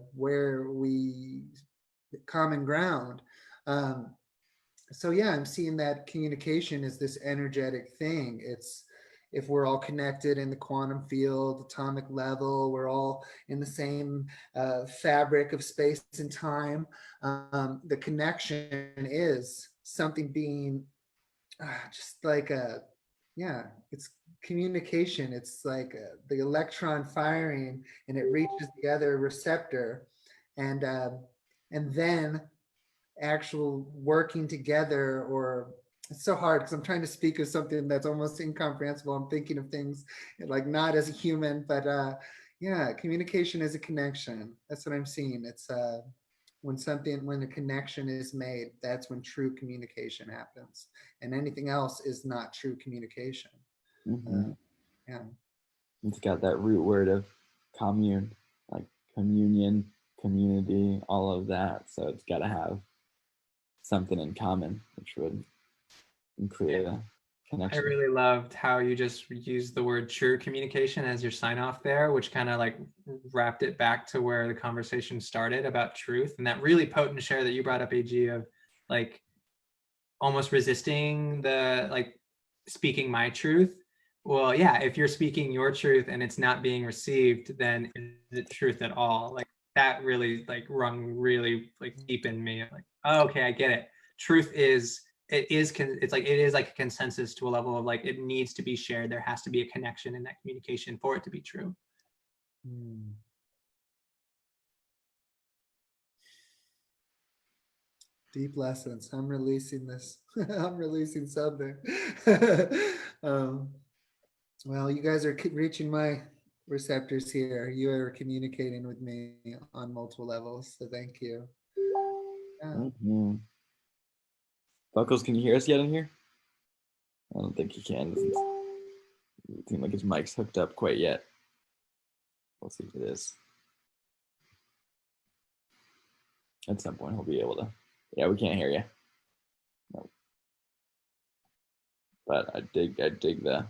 common ground. So yeah, I'm seeing that communication is this energetic thing. It's, if we're all connected in the quantum field, atomic level, we're all in the same fabric of space and time. The connection is something being just like yeah, it's communication. It's like the electron firing, and it reaches the other receptor, and then actual working together. Or it's so hard because I'm trying to speak of something that's almost incomprehensible. I'm thinking of things like not as a human, but yeah, communication is a connection. That's what I'm seeing. It's when a connection is made, that's when true communication happens, and anything else is not true communication. Mm-hmm. Yeah. It's got that root word of commune, like communion, community, all of that. So it's got to have something in common, which would create a I connection. really loved how you just used the word true communication as your sign off there, which kind of like wrapped it back to where the conversation started about truth. And that really potent share that you brought up, AG, of like almost resisting the like speaking my truth. Well, yeah, if you're speaking your truth and it's not being received, then is it truth at all? Like that really like rung really like deep in me. Like, oh, okay, I get it. Truth is it's like it is like a consensus to a level of like it needs to be shared. There has to be a connection in that communication for it to be true. Deep lessons. I'm releasing this. I'm releasing something. Well, you guys are reaching my receptors here. You are communicating with me on multiple levels. So thank you. Yeah. Mm-hmm. Buckles, can you hear us yet in here? I don't think he can. Doesn't seem like his mic's hooked up quite yet. We'll see if it is. At some point, he'll be able to. Yeah, we can't hear you. No. But I dig the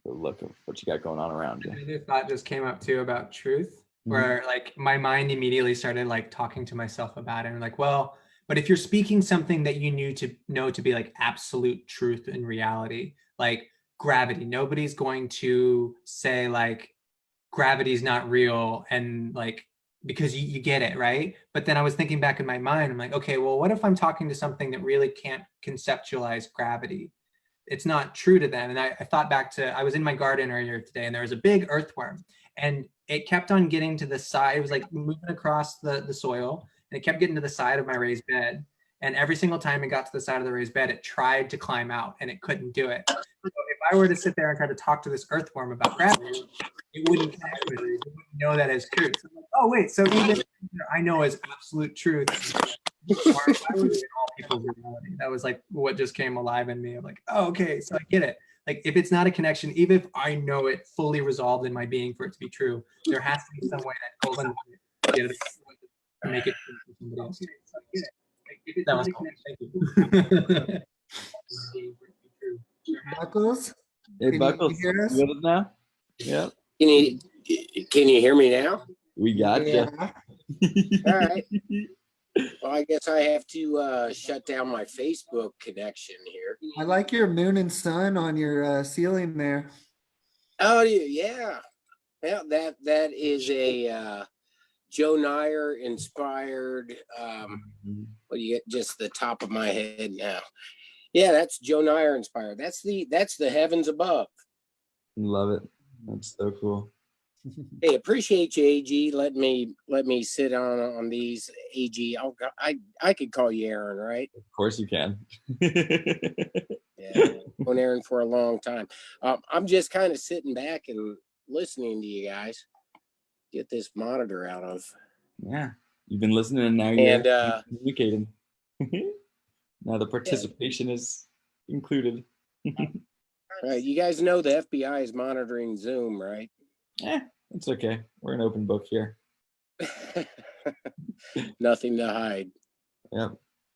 look of what you got going on around you. A new thought just came up too about truth, where like my mind immediately started like talking to myself about it. And like, well, but if you're speaking something that you know to be like absolute truth in reality, like gravity, nobody's going to say like gravity's not real and like because you get it, right? But then I was thinking back in my mind, I'm like, okay, well, what if I'm talking to something that really can't conceptualize gravity? It's not true to them. And I thought back to, I was in my garden earlier today and there was a big earthworm and it kept on getting to the side. It was like moving across the soil and it kept getting to the side of my raised bed. And every single time it got to the side of the raised bed, it tried to climb out and it couldn't do it. So if I were to sit there and try to talk to this earthworm about gravity, it wouldn't connect with it. It wouldn't know that as truth. So I'm like, oh wait, so even I know as absolute truth are in all people's reality. That was like what just came alive in me. I'm like, oh, okay, so I get it. Like if it's not a connection, even if I know it fully resolved in my being for it to be true, there has to be some way that goes under it to make it true for somebody else. So I get it. That was cool. Thank you. Buckles? Hey, Can Buckles, you hear us? you with us now? Yeah. Can you hear me now? We got you. All right. Well, I guess I have to shut down my Facebook connection here. I like your moon and sun on your ceiling there. Oh, yeah. Well, that is a Joe Nyer inspired. What do you get? Just the top of my head now. Yeah, that's Joe Nyer inspired. That's the heavens above. Love it. That's so cool. Hey, appreciate you, AG. Let me sit on these. AG, I could call you Aaron, right? Of course you can. Yeah, known Aaron for a long time. I'm just kind of sitting back and listening to you guys. Get this monitor out of. Yeah, you've been listening and now you're communicating. Now the participation is included. Right, you guys know the FBI is monitoring Zoom, right? Yeah, it's okay. We're an open book here. Nothing to hide. Yep.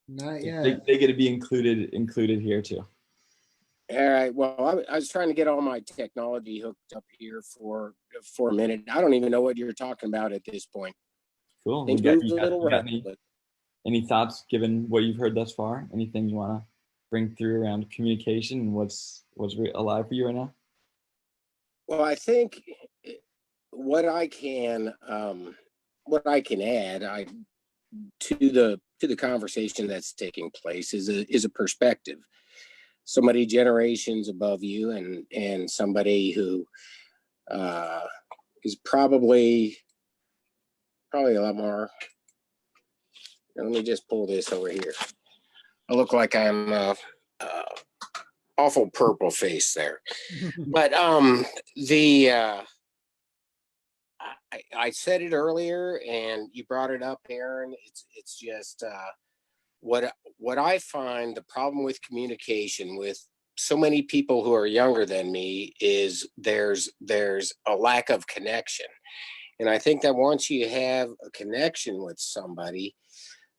Not yet. They get to be included here too. All right. Well, I was trying to get all my technology hooked up here for a minute. I don't even know what you're talking about at this point. Cool. Things moved a little rapid. Any thoughts given what you've heard thus far? Anything you want to bring through around communication and what's alive for you right now? Well, I think what I can add to the conversation that's taking place is a perspective. somebody generations above you, and somebody who is probably a lot more. Let me just pull this over here. I look like I'm awful purple face there. But I said it earlier, and you brought it up, Aaron. It's just what I find the problem with communication with so many people who are younger than me is there's a lack of connection. And I think that once you have a connection with somebody,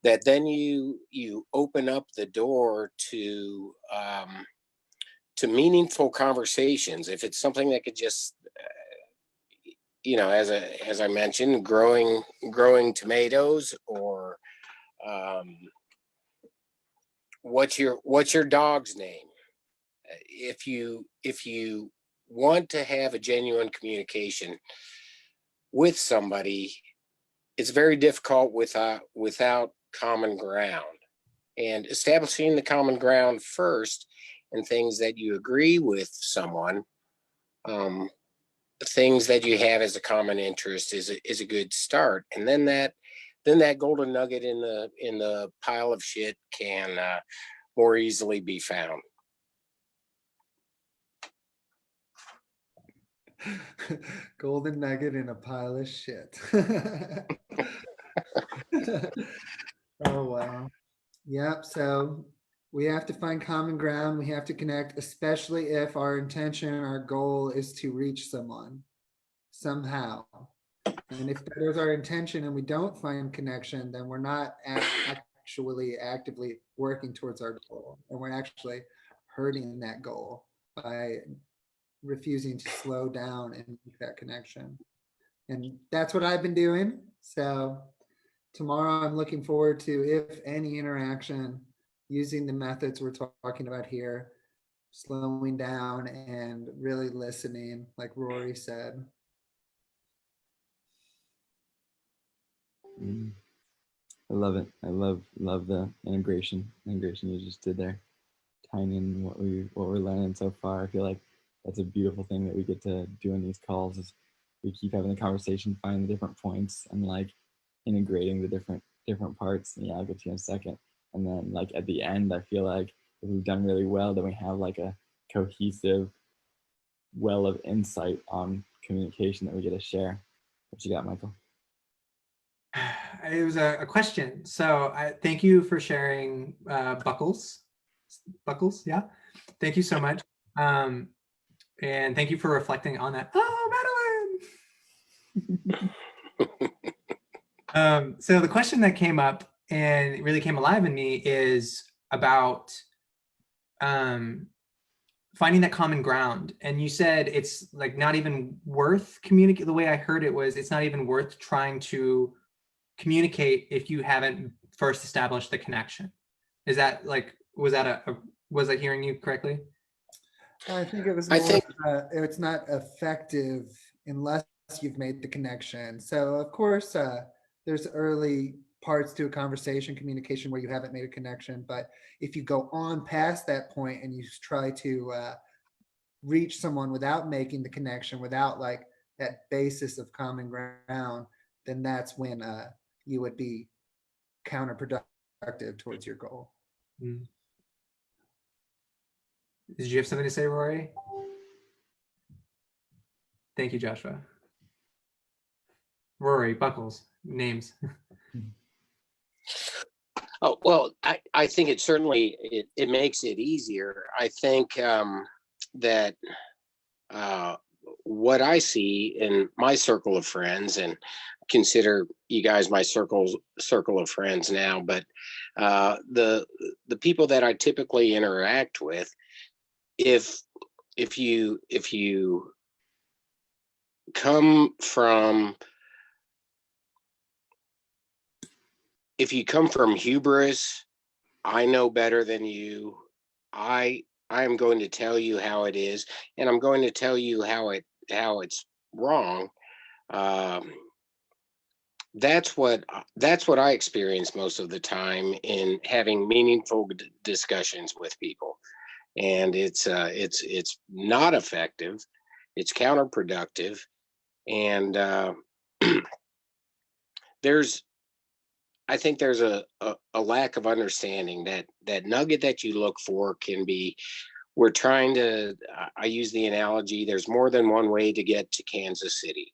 that then you open up the door to meaningful conversations. If it's something that could just as I mentioned, growing tomatoes, or what's your dog's name? If you want to have a genuine communication with somebody, it's very difficult without common ground. And establishing the common ground first, and things that you agree with someone, things that you have as a common interest is a good start. And then that golden nugget in the pile of shit can more easily be found. Golden nugget in a pile of shit. Oh, wow. Yep. So we have to find common ground. We have to connect, especially if our intention, our goal is to reach someone somehow. And if that is our intention and we don't find connection, then we're not actually actively working towards our goal. And we're actually hurting that goal by refusing to slow down and make that connection. And that's what I've been doing. So tomorrow I'm looking forward to, if any interaction, using the methods we're talking about here, slowing down and really listening, like Rory said. I love it. I love the integration you just did there, tying in what we're learning so far. I feel like that's a beautiful thing that we get to do in these calls, is we keep having the conversation, finding the different points, and like integrating the different parts. And yeah, I'll get to you in a second. And then like at the end, I feel like if we've done really well, then we have like a cohesive well of insight on communication that we get to share. What you got, Michael? It was a question. So thank you for sharing, Buckles, yeah. Thank you so much. And thank you for reflecting on that. Oh, Madalyn! So the question that came up and it really came alive in me is about finding that common ground. And you said it's like not even worth communicate. The way I heard it was, it's not even worth trying to communicate if you haven't first established the connection. Is that like, was I hearing you correctly? I think it was more, it's not effective unless you've made the connection. So of course, there's early parts to a conversation, communication, where you haven't made a connection. But if you go on past that point and you try to reach someone without making the connection, without like that basis of common ground, then that's when you would be counterproductive towards your goal. Mm. Did you have something to say, Rory? Thank you, Joshua. Rory, Buckles, names. Oh, well, I think it certainly, it makes it easier. I think that what I see in my circle of friends, and consider you guys my circle of friends now, but the people that I typically interact with, if you come from hubris, I know better than you, I am going to tell you how it is, and I'm going to tell you how it's wrong. That's what I experience most of the time in having meaningful discussions with people. and it's not effective. It's counterproductive, and I think there's a lack of understanding that nugget that you look for can be. We're trying to. I use the analogy. There's more than one way to get to Kansas City.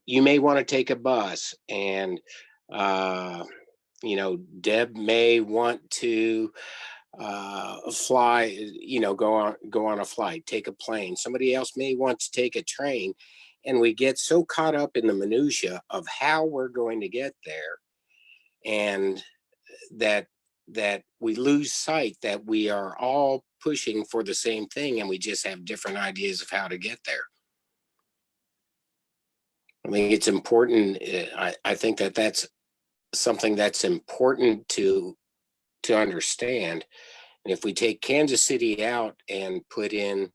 You may want to take a bus, and Deb may want to fly. Go on a flight, take a plane. Somebody else may want to take a train, and we get so caught up in the minutia of how we're going to get there, and that we lose sight that we are all pushing for the same thing, and we just have different ideas of how to get there. I think it's important. I think that's something that's important to understand. And if we take Kansas City out and put in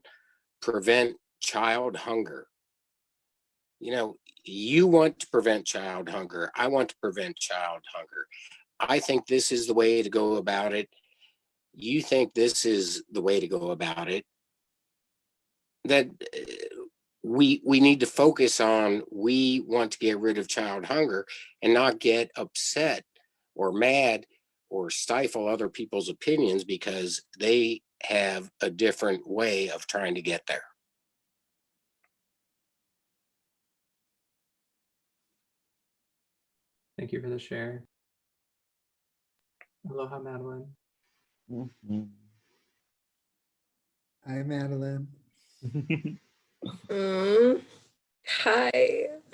prevent child hunger, you want to prevent child hunger. I want to prevent child hunger. I think this is the way to go about it. You think this is the way to go about it. That we need to focus on, we want to get rid of child hunger and not get upset or mad or stifle other people's opinions because they have a different way of trying to get there. Thank you for the share. Aloha, Madalyn. Hi, Madalyn. Hi.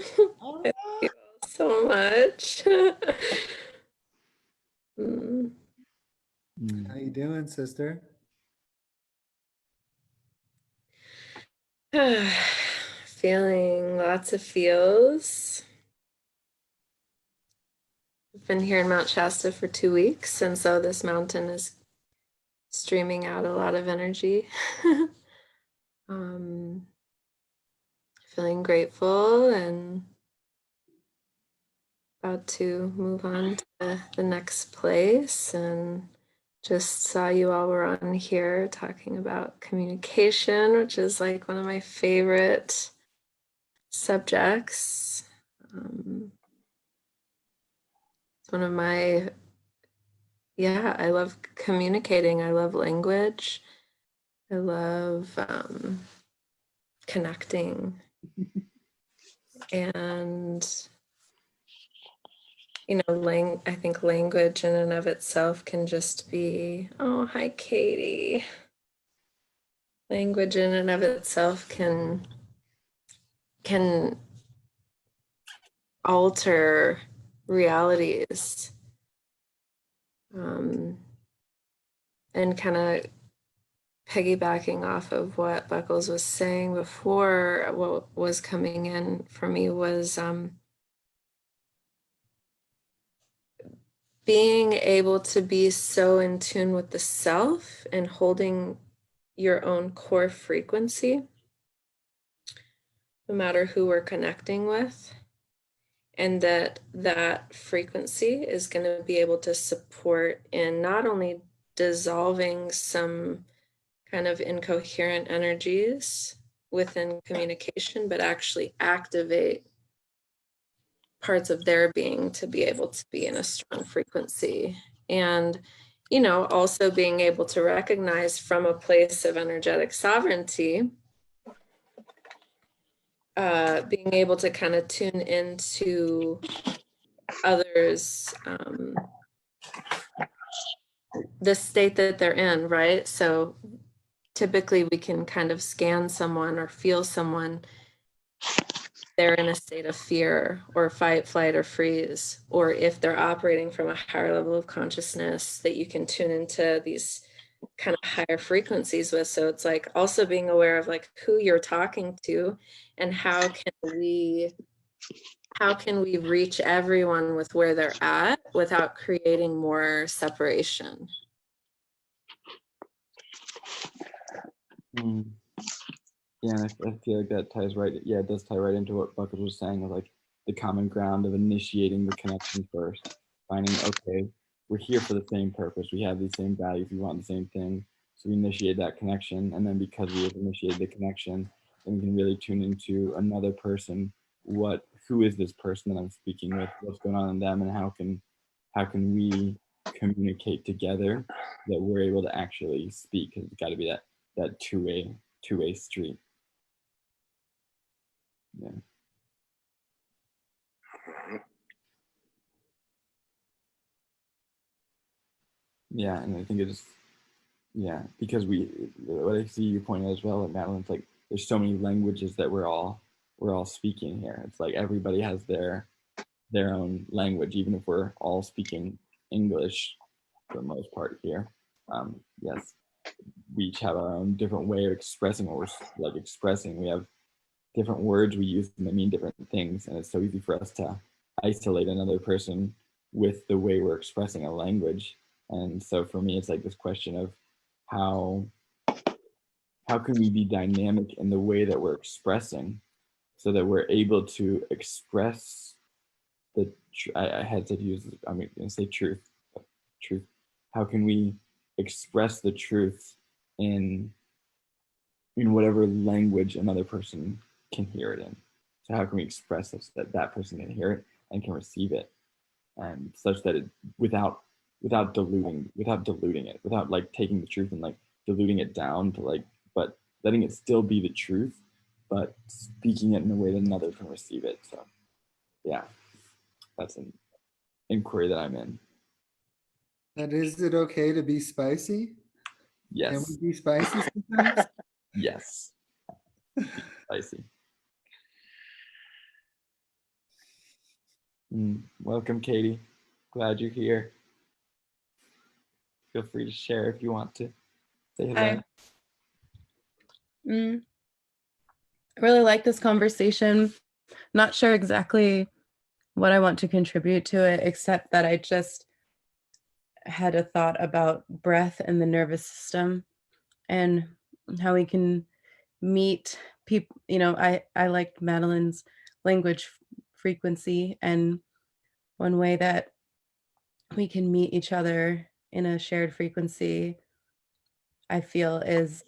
Thank you so much. How you doing, sister? Feeling lots of feels. I've been here in Mount Shasta for 2 weeks, and so this mountain is streaming out a lot of energy. Feeling grateful and about to move on to the next place, and just saw you all were on here talking about communication, which is like one of my favorite subjects. It's one of my, I love communicating. I love language. I love connecting. And I think language in and of itself can just be, oh, hi, Katie. Language in and of itself can alter realities. And kind of piggybacking off of what Buckles was saying before, what was coming in for me was being able to be so in tune with the self and holding your own core frequency, no matter who we're connecting with, and that frequency is going to be able to support in not only dissolving some kind of incoherent energies within communication, but actually activate parts of their being to be able to be in a strong frequency. And, also being able to recognize from a place of energetic sovereignty, being able to kind of tune into others, the state that they're in, right? So typically we can kind of scan someone or feel someone, they're in a state of fear or fight, flight, or freeze, or if they're operating from a higher level of consciousness that you can tune into these kind of higher frequencies with. So it's like also being aware of like who you're talking to and how can we reach everyone with where they're at without creating more separation. Yeah, I feel like that ties right. Yeah, it does tie right into what Buckles was saying of like the common ground of initiating the connection first, finding, okay, we're here for the same purpose. We have the same values. We want the same thing. So we initiate that connection, and then because we have initiated the connection, then we can really tune into another person. Who is this person that I'm speaking with? What's going on in them, and how can we communicate together that we're able to actually speak? Because it's got to be that two-way street. Yeah. Yeah, and I think it's because what I see you pointing out as well, Madalyn, it's like there's so many languages that we're all speaking here. It's like everybody has their own language, even if we're all speaking English for the most part here. Yes, we each have our own different way of expressing what we're like expressing. We have different words we use and they mean different things, and it's so easy for us to isolate another person with the way we're expressing a language. And so for me, it's like this question of how can we be dynamic in the way that we're expressing, so that we're able to express I had to use, I'm going to say truth. How can we express the truth in whatever language another person can hear it in? So how can we express this, that person can hear it and can receive it, and such that it without diluting it, without like taking the truth and like diluting it down to like, but letting it still be the truth, but speaking it in a way that another can receive it. So yeah, that's an inquiry that I'm in. And is it okay to be spicy? Yes. Can we be spicy sometimes? Yes. Spicy. Welcome, Katie. Glad you're here. Feel free to share if you want to. Say hello. Hi. I really like this conversation. Not sure exactly what I want to contribute to it, except that I just had a thought about breath and the nervous system and how we can meet people. I like Madalyn's language frequency, and one way that we can meet each other in a shared frequency, I feel, is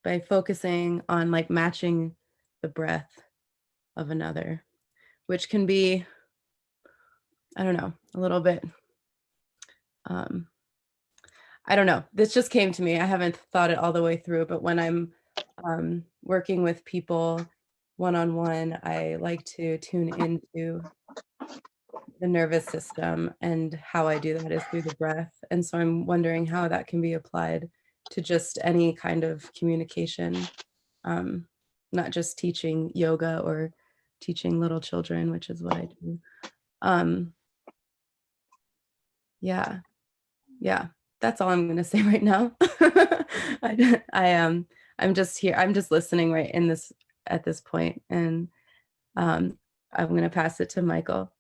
by focusing on like matching the breath of another, which can be, I don't know, a little bit, I don't know. This just came to me. I haven't thought it all the way through, but when I'm working with people one-on-one, I like to tune into the nervous system, and how I do that is through the breath. And so I'm wondering how that can be applied to just any kind of communication, not just teaching yoga or teaching little children, which is what I do. Yeah, that's all I'm going to say right now. I'm just here. I'm just listening right at this point, and I'm going to pass it to Michael.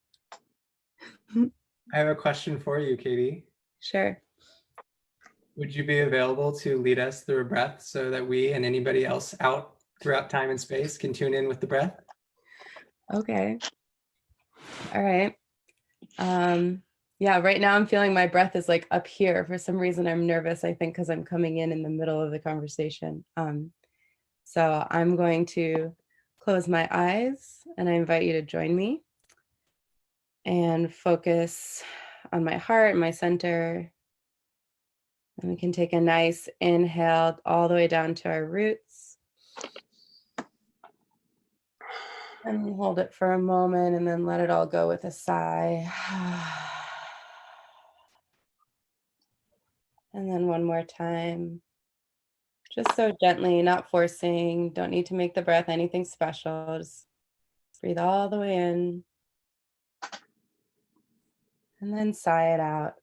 I have a question for you, Katie. Sure. Would you be available to lead us through a breath so that we and anybody else out throughout time and space can tune in with the breath? Okay. All right. Yeah, right now I'm feeling my breath is like up here. For some reason, I'm nervous, I think, because I'm coming in the middle of the conversation. So I'm going to close my eyes, and I invite you to join me and focus on my heart, my center. And we can take a nice inhale all the way down to our roots. And hold it for a moment, and then let it all go with a sigh. And then one more time, just so gently, not forcing. Don't need to make the breath anything special. Just breathe all the way in. And then sigh it out.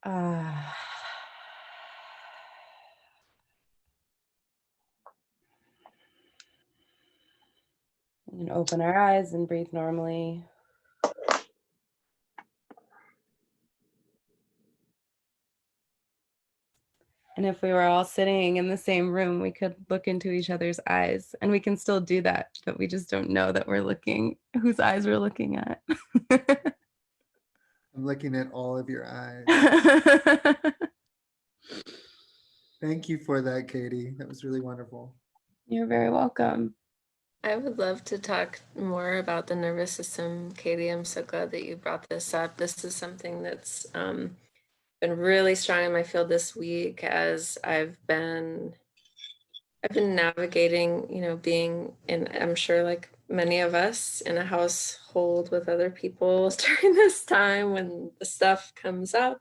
And open our eyes and breathe normally. And if we were all sitting in the same room, we could look into each other's eyes, and we can still do that, but we just don't know that we're looking, whose eyes we're looking at. I'm looking at all of your eyes. Thank you for that, Katie. That was really wonderful. You're very welcome. I would love to talk more about the nervous system, Katie. I'm so glad that you brought this up. This is something that's been really strong in my field this week as I've been navigating, being in, I'm sure like many of us, in a household with other people during this time when the stuff comes up,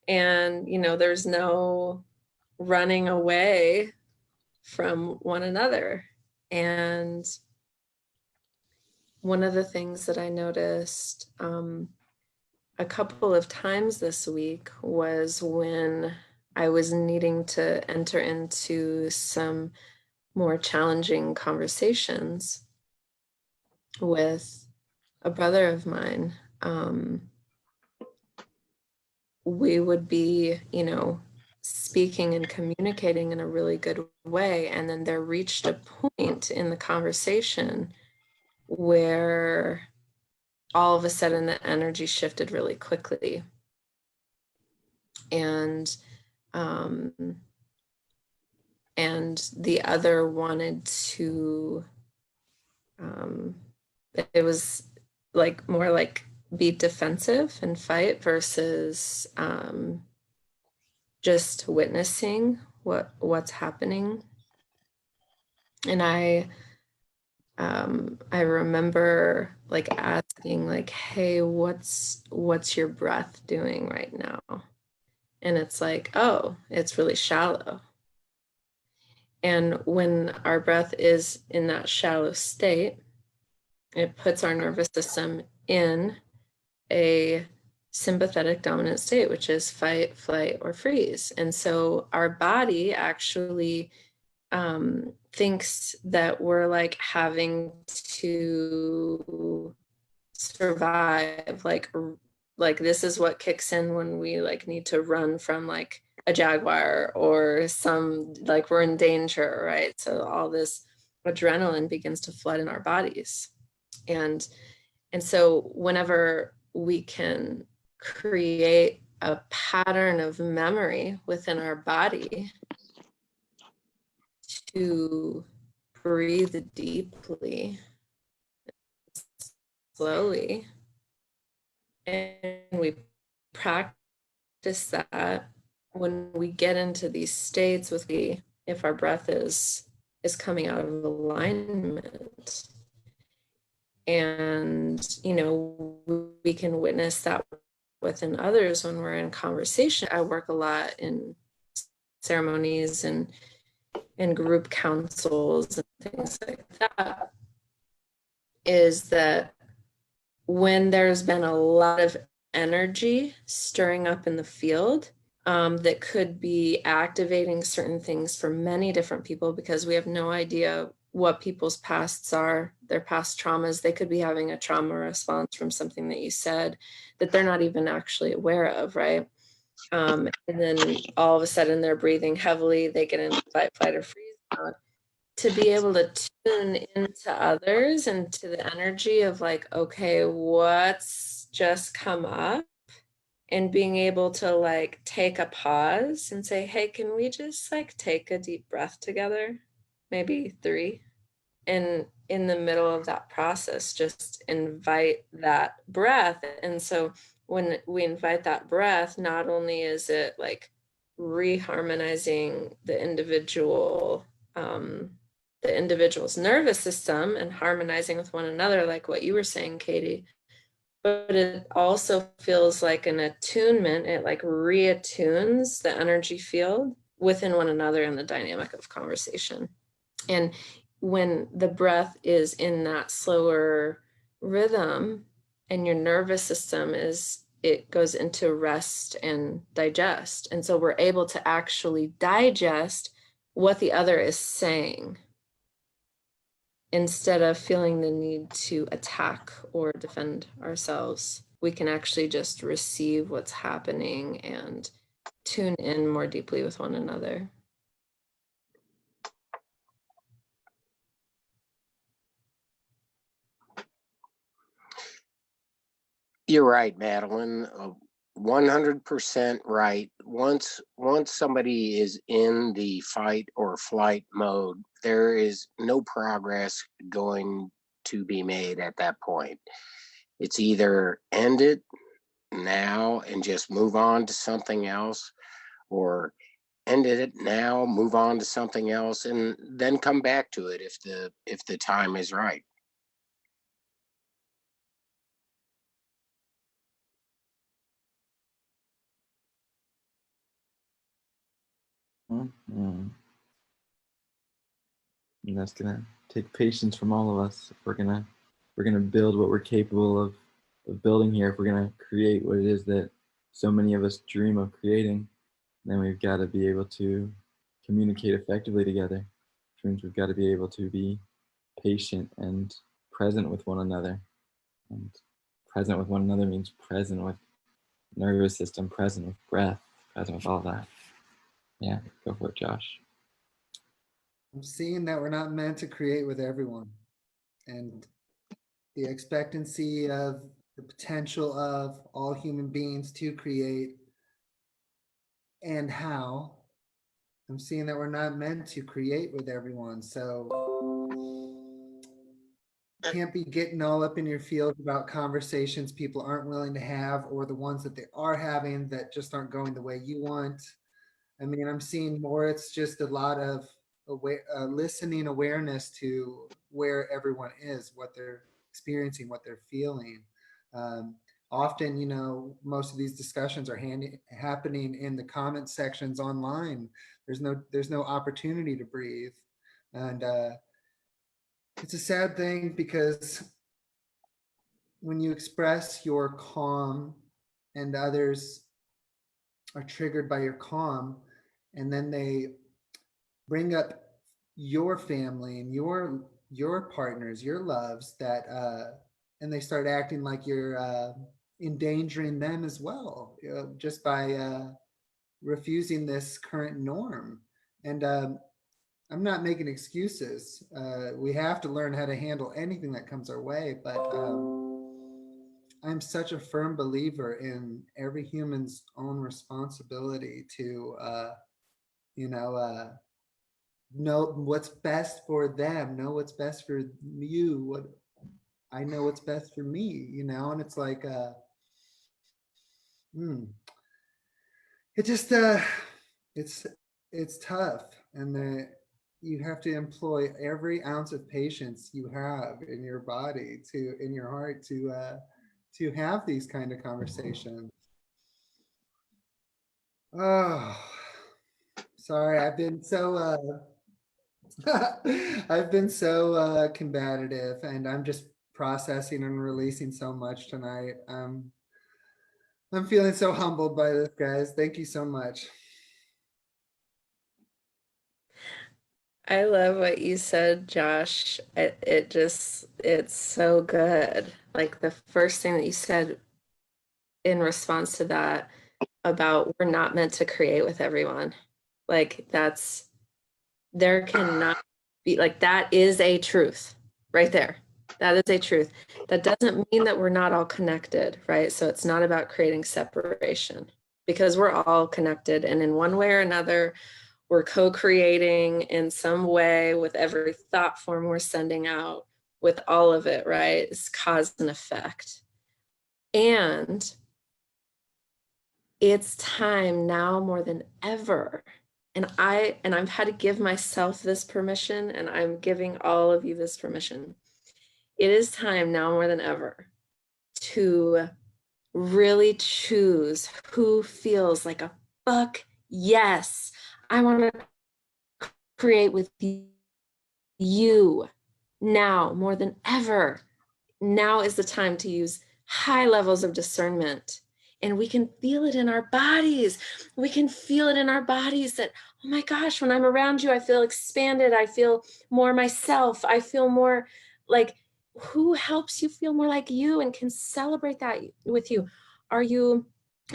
and there's no running away from one another. And one of the things that I noticed a couple of times this week was when I was needing to enter into some more challenging conversations with a brother of mine. We would be, speaking and communicating in a really good way. And then there reached a point in the conversation where all of a sudden the energy shifted really quickly. And the other wanted to, it was like more like be defensive and fight versus just witnessing what's happening. And I remember like asking like, hey, what's your breath doing right now? And it's like, oh, it's really shallow. And when our breath is in that shallow state, it puts our nervous system in a sympathetic dominant state, which is fight, flight, or freeze. And so our body actually thinks that we're like having to survive, like this is what kicks in when we like need to run from like a jaguar or some, like we're in danger, right? So all this adrenaline begins to flood in our bodies. And so whenever we can create a pattern of memory within our body to breathe deeply, slowly, and we practice that when we get into these states with if our breath is coming out of alignment, and we can witness that within others when we're in conversation. I work a lot in ceremonies and group councils and things like that, is that when there's been a lot of energy stirring up in the field, that could be activating certain things for many different people, because we have no idea what people's pasts are, their past traumas. They could be having a trauma response from something that you said that they're not even actually aware of, right? And then all of a sudden they're breathing heavily, they get into fight, flight, or freeze mode. To be able to tune into others and to the energy of like, okay, what's just come up, and being able to like take a pause and say, hey, can we just like take a deep breath together? Maybe 3. And in the middle of that process, just invite that breath. And so when we invite that breath, not only is it like reharmonizing the individual's nervous system and harmonizing with one another, like what you were saying, Katie, but it also feels like an attunement. It like reattunes the energy field within one another in the dynamic of conversation. And when the breath is in that slower rhythm and your nervous system it goes into rest and digest. And so we're able to actually digest what the other is saying instead of feeling the need to attack or defend ourselves. We can actually just receive what's happening and tune in more deeply with one another. You're right, Madalyn. 100% right. Once somebody is in the fight or flight mode, there is no progress going to be made at that point. It's either end it now and just move on to something else, or end it now, move on to something else, and then come back to it if the time is right. And that's gonna take patience from all of us. If we're gonna build what we're capable of building here. If we're gonna create what it is that so many of us dream of creating, then we've got to be able to communicate effectively together, which means we've got to be able to be patient and present with one another. And present with one another means present with nervous system, present with breath, present with all that. Yeah, go for it, Josh. I'm seeing that we're not meant to create with everyone. And the expectancy of the potential of all human beings to create and how. I'm seeing that we're not meant to create with everyone. So you can't be getting all up in your field about conversations people aren't willing to have, or the ones that they are having that just aren't going the way you want. I mean, I'm seeing more, it's just a lot of listening awareness to where everyone is, what they're experiencing, what they're feeling. Often, you know, most of these discussions are happening in the comment sections online. There's no opportunity to breathe. And it's a sad thing, because when you express your calm and others are triggered by your calm, and then they bring up your family and your partners, your loves, that and they start acting like you're endangering them as well, just by refusing this current norm. And I'm not making excuses. We have to learn how to handle anything that comes our way, but I'm such a firm believer in every human's own responsibility to know what's best for them, know what's best for you, what I know what's best for me, and it's like it just it's tough, and you have to employ every ounce of patience you have in your body, in your heart, to have these kind of conversations. Oh, sorry, I've been so I've been so combative, and I'm just processing and releasing so much tonight. I'm feeling so humbled by this, guys. Thank you so much. I love what you said, Josh. It's so good. Like the first thing that you said in response to that about we're not meant to create with everyone. Like there cannot be, like, that is a truth right there. That is a truth. That doesn't mean that we're not all connected, right? So it's not about creating separation, because we're all connected, and in one way or another, we're co-creating in some way with every thought form we're sending out, with all of it, right? It's cause and effect. And it's time now more than ever. And I've had to give myself this permission, and I'm giving all of you this permission. It is time now more than ever to really choose who feels like a fuck yes, I want to create with you now more than ever. Now is the time to use high levels of discernment. And we can feel it in our bodies. We can feel it in our bodies that, oh my gosh, when I'm around you, I feel expanded. I feel more myself. I feel more like, who helps you feel more like you and can celebrate that with you? Are you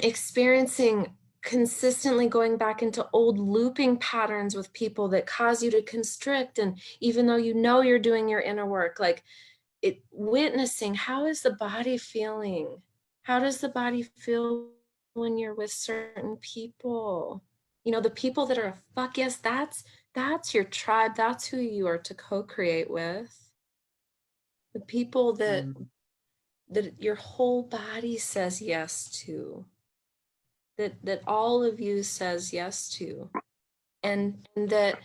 experiencing consistently going back into old looping patterns with people that cause you to constrict? And even though you know you're doing your inner work, like, witnessing, how is the body feeling? How does the body feel when you're with certain people. You know, the people that are a fuck yes, that's your tribe. That's who you are to co-create with. The people that your whole body says yes to, that all of you says yes to, and that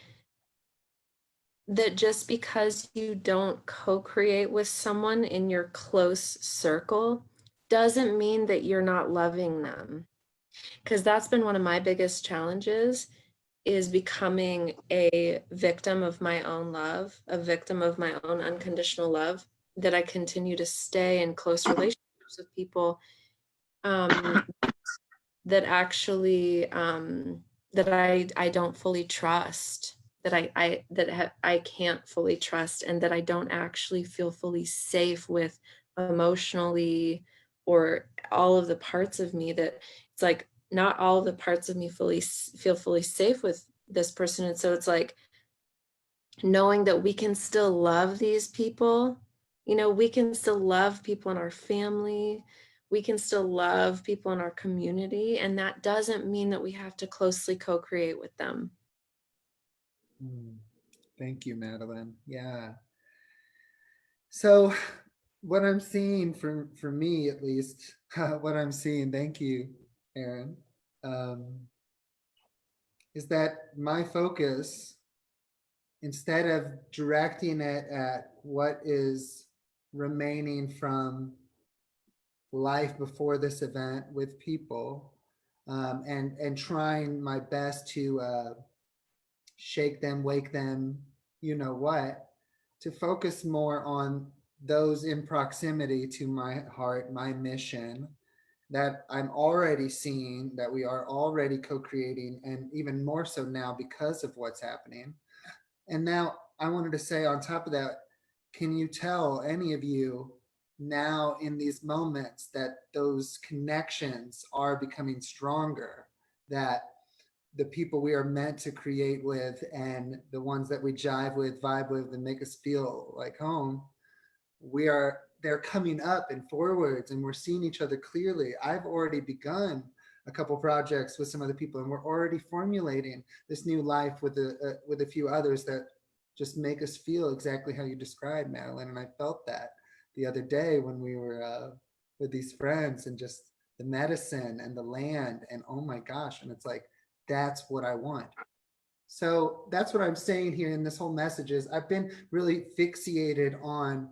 just because you don't co-create with someone in your close circle doesn't mean that you're not loving them. Because that's been one of my biggest challenges, is becoming a victim of my own love, a victim of my own unconditional love, that I continue to stay in close relationships with people that actually that I don't fully trust, that I can't fully trust, and that I don't actually feel fully safe with emotionally, or all of the parts of me, that it's like not all of the parts of me feel fully safe with this person. And so it's like knowing that we can still love these people. You know, we can still love people in our family, we can still love people in our community, and that doesn't mean that we have to closely co-create with them. Thank you, Madalyn. Yeah. So what I'm seeing, for me at least, what I'm seeing, thank you, Aaron, is that my focus, instead of directing it at what is remaining from life before this event with people, and trying my best to shake them, wake them, you know what, to focus more on those in proximity to my heart, my mission, that I'm already seeing, that we are already co-creating, and even more so now because of what's happening. And now I wanted to say on top of that, can you tell, any of you, now in these moments, that those connections are becoming stronger, that the people we are meant to create with, and the ones that we jive with, vibe with, and make us feel like home, they're coming up and forwards, and we're seeing each other clearly. I've already begun a couple projects with some other people, and we're already formulating this new life with a few others that just make us feel exactly how you described, Madalyn. And I felt that the other day when we were with these friends, and just the medicine and the land, and oh my gosh, and it's like, that's what I want. So that's what I'm saying here in this whole message, is I've been really fixated on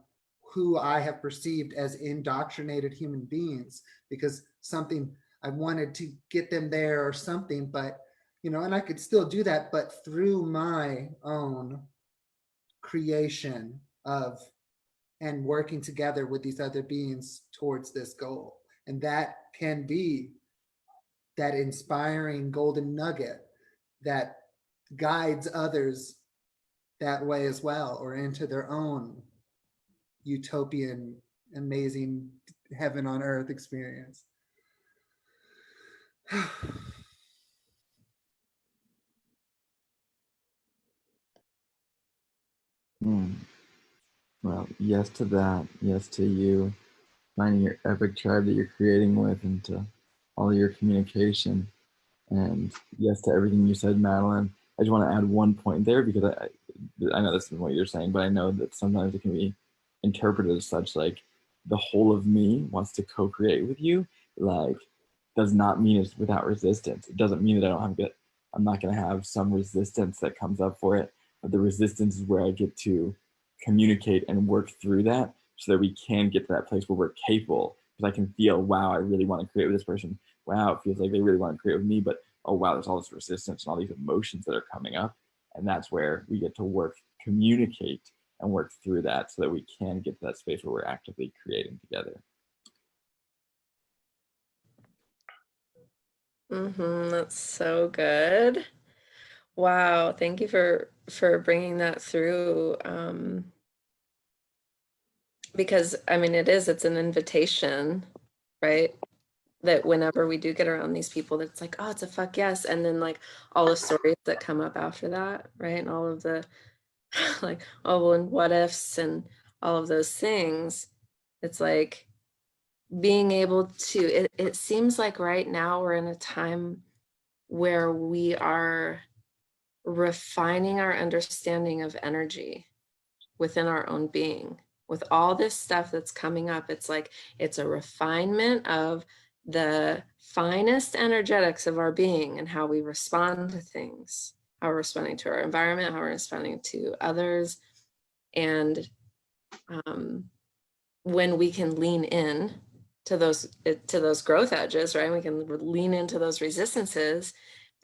who I have perceived as indoctrinated human beings, because something, I wanted to get them there or something, but you know, and I could still do that, but through my own creation of, and working together with these other beings towards this goal. And that can be that inspiring golden nugget that guides others that way as well, or into their own utopian, amazing heaven on earth experience. Well, yes to that. Yes to you finding your epic tribe that you're creating with, and to all your communication. And yes to everything you said, Madalyn. I just want to add one point there, because I know this is what you're saying, but I know that sometimes it can be interpreted as such, like the whole of me wants to co-create with you, like does not mean it's without resistance. It doesn't mean that I'm not going to have some resistance that comes up for it, but the resistance is where I get to communicate and work through that, so that we can get to that place where we're capable. Because I can feel, wow, I really want to create with this person. Wow, it feels like they really want to create with me, but oh wow, there's all this resistance and all these emotions that are coming up. And that's where we get to work, communicate, and work through that, so that we can get to that space where we're actively creating together. That's so good. Wow, thank you for bringing that through. Because I mean, it's an invitation, right? That whenever we do get around these people, that's like, oh, it's a fuck yes. And then like all the stories that come up after that, right? And all of the like, oh, well, and what ifs and all of those things. It's like, being able to, it seems like right now we're in a time where we are refining our understanding of energy within our own being. With all this stuff that's coming up, it's like it's a refinement of the finest energetics of our being and how we respond to things, how we're responding to our environment, how we're responding to others. And when we can lean in to those growth edges, right? We can lean into those resistances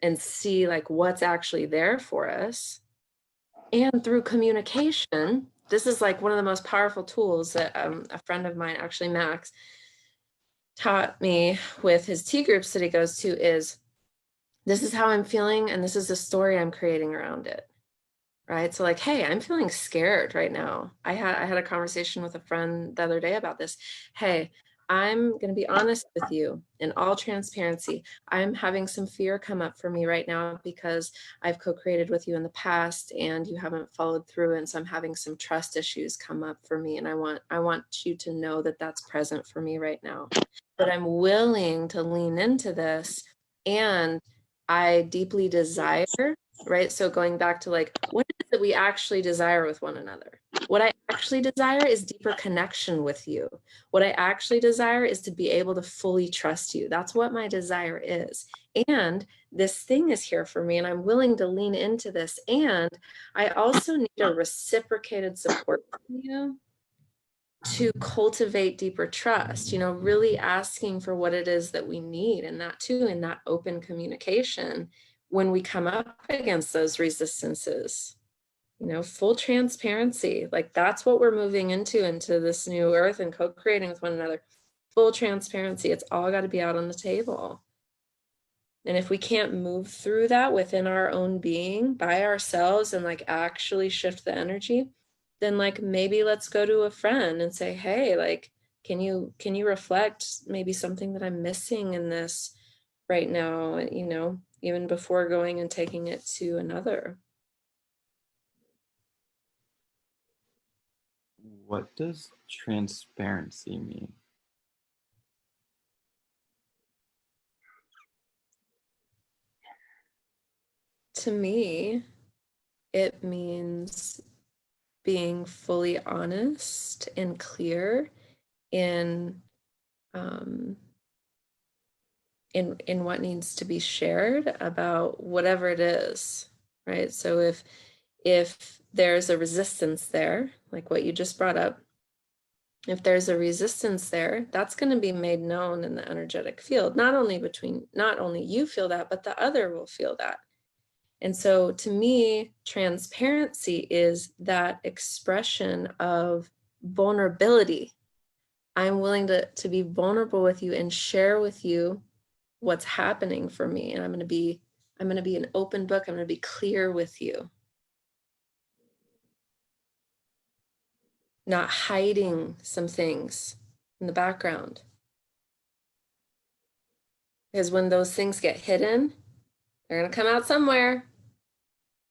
and see like what's actually there for us. And through communication, this is like one of the most powerful tools that a friend of mine, actually Max, taught me with his tea groups that he goes to is, this is how I'm feeling and this is the story I'm creating around it. Right. So like, hey, I'm feeling scared right now. I had a conversation with a friend the other day about this. Hey, I'm going to be honest with you in all transparency. I'm having some fear come up for me right now because I've co-created with you in the past and you haven't followed through. And so I'm having some trust issues come up for me. And I want you to know that that's present for me right now. But I'm willing to lean into this, and I deeply desire, right? So going back to like, what is it that we actually desire with one another? What I actually desire is deeper connection with you. What I actually desire is to be able to fully trust you. That's what my desire is. And this thing is here for me and I'm willing to lean into this. And I also need a reciprocated support from you to cultivate deeper trust, really asking for what it is that we need, and that too, in that open communication when we come up against those resistances, full transparency. Like that's what we're moving into this new earth and co-creating with one another. Full transparency. It's all got to be out on the table. And if we can't move through that within our own being by ourselves and like actually shift the energy, then like maybe let's go to a friend and say, hey, like, can you reflect maybe something that I'm missing in this right now, even before going and taking it to another. What does transparency mean? To me, it means being fully honest and clear in what needs to be shared about whatever it is, right? So if there's a resistance there, like what you just brought up, if there's a resistance there, that's going to be made known in the energetic field. Not only you feel that, but the other will feel that. And so to me, transparency is that expression of vulnerability. I'm willing to be vulnerable with you and share with you what's happening for me. And I'm going to be an open book. I'm going to be clear with you. Not hiding some things in the background. Because when those things get hidden, they're going to come out somewhere.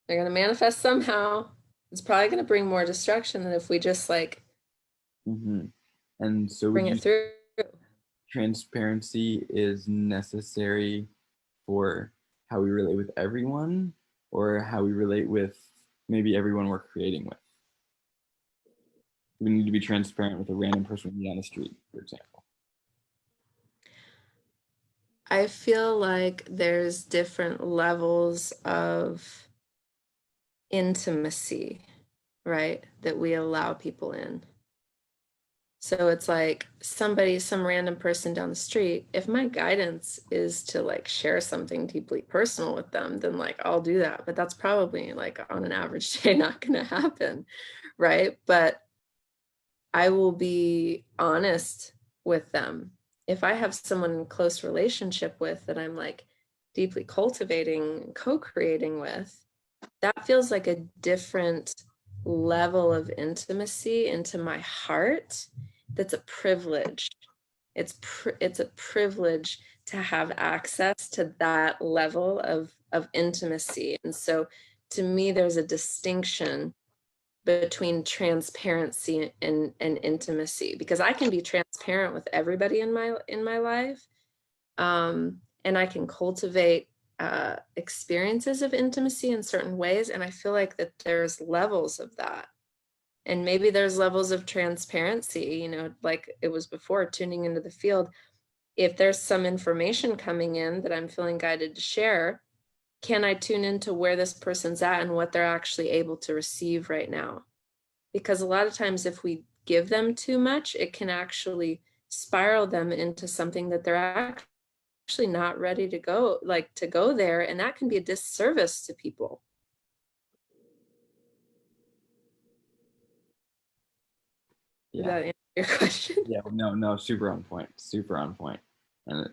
They're going to manifest somehow. It's probably going to bring more destruction than if we just like And so bring it through. Transparency is necessary for how we relate with everyone, or how we relate with maybe everyone we're creating with. We need to be transparent with a random person on the street, for example. I feel like there's different levels of intimacy, right, that we allow people in. So it's like some random person down the street, if my guidance is to like share something deeply personal with them, then like I'll do that. But that's probably like on an average day not going to happen, right? But I will be honest with them. If I have someone in close relationship with that I'm like deeply cultivating, co-creating with, that feels like a different level of intimacy into my heart. That's a privilege. It's a privilege to have access to that level of intimacy. And so to me, there's a distinction between transparency and intimacy, because I can be transparent with everybody in my life, and I can cultivate experiences of intimacy in certain ways, and I feel like that there's levels of that, and maybe there's levels of transparency, you know, like it was before, tuning into the field. If there's some information coming in that I'm feeling guided to share, can I tune into where this person's at and what they're actually able to receive right now? Because a lot of times if we give them too much, it can actually spiral them into something that they're actually not ready to go, like to go there. And that can be a disservice to people. Did that answer your question? Yeah, no, super on point, And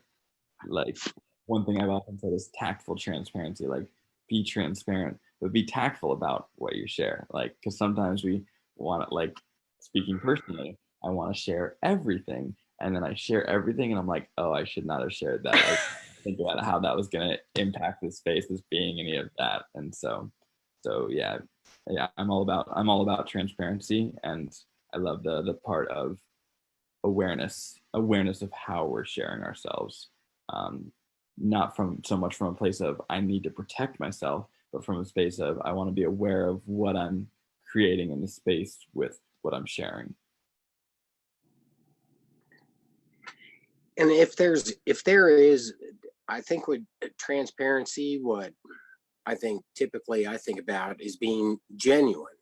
like one thing I've often said is tactful transparency. Like, be transparent, but be tactful about what you share. Like, because sometimes we want to, like, speaking personally, I want to share everything, and then I share everything, and I'm like, oh, I should not have shared that. I think about how that was going to impact the space as being any of that, and so yeah, I'm all about transparency, and I love the part of awareness of how we're sharing ourselves, not from so much from a place of I need to protect myself, but from a space of I want to be aware of what I'm creating in the space with what I'm sharing. And if there is, I think with transparency, what I think typically I think about is being genuine,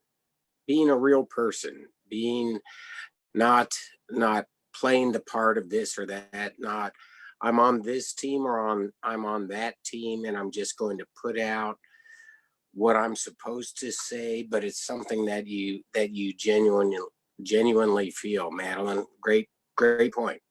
being a real person, being not playing the part of this or that, not I'm on this team or I'm on that team and I'm just going to put out what I'm supposed to say, but it's something that you genuinely feel. Madalyn, great point.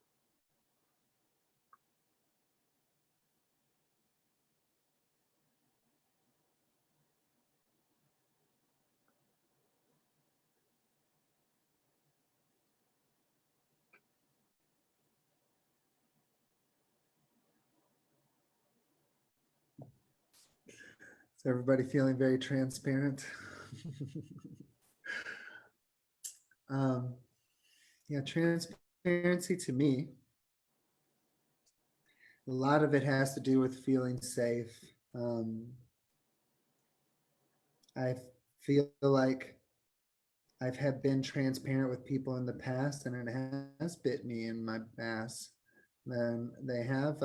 Is everybody feeling very transparent? Yeah, transparency to me, a lot of it has to do with feeling safe. I feel like I've been transparent with people in the past, and it has bit me in my ass. Then they have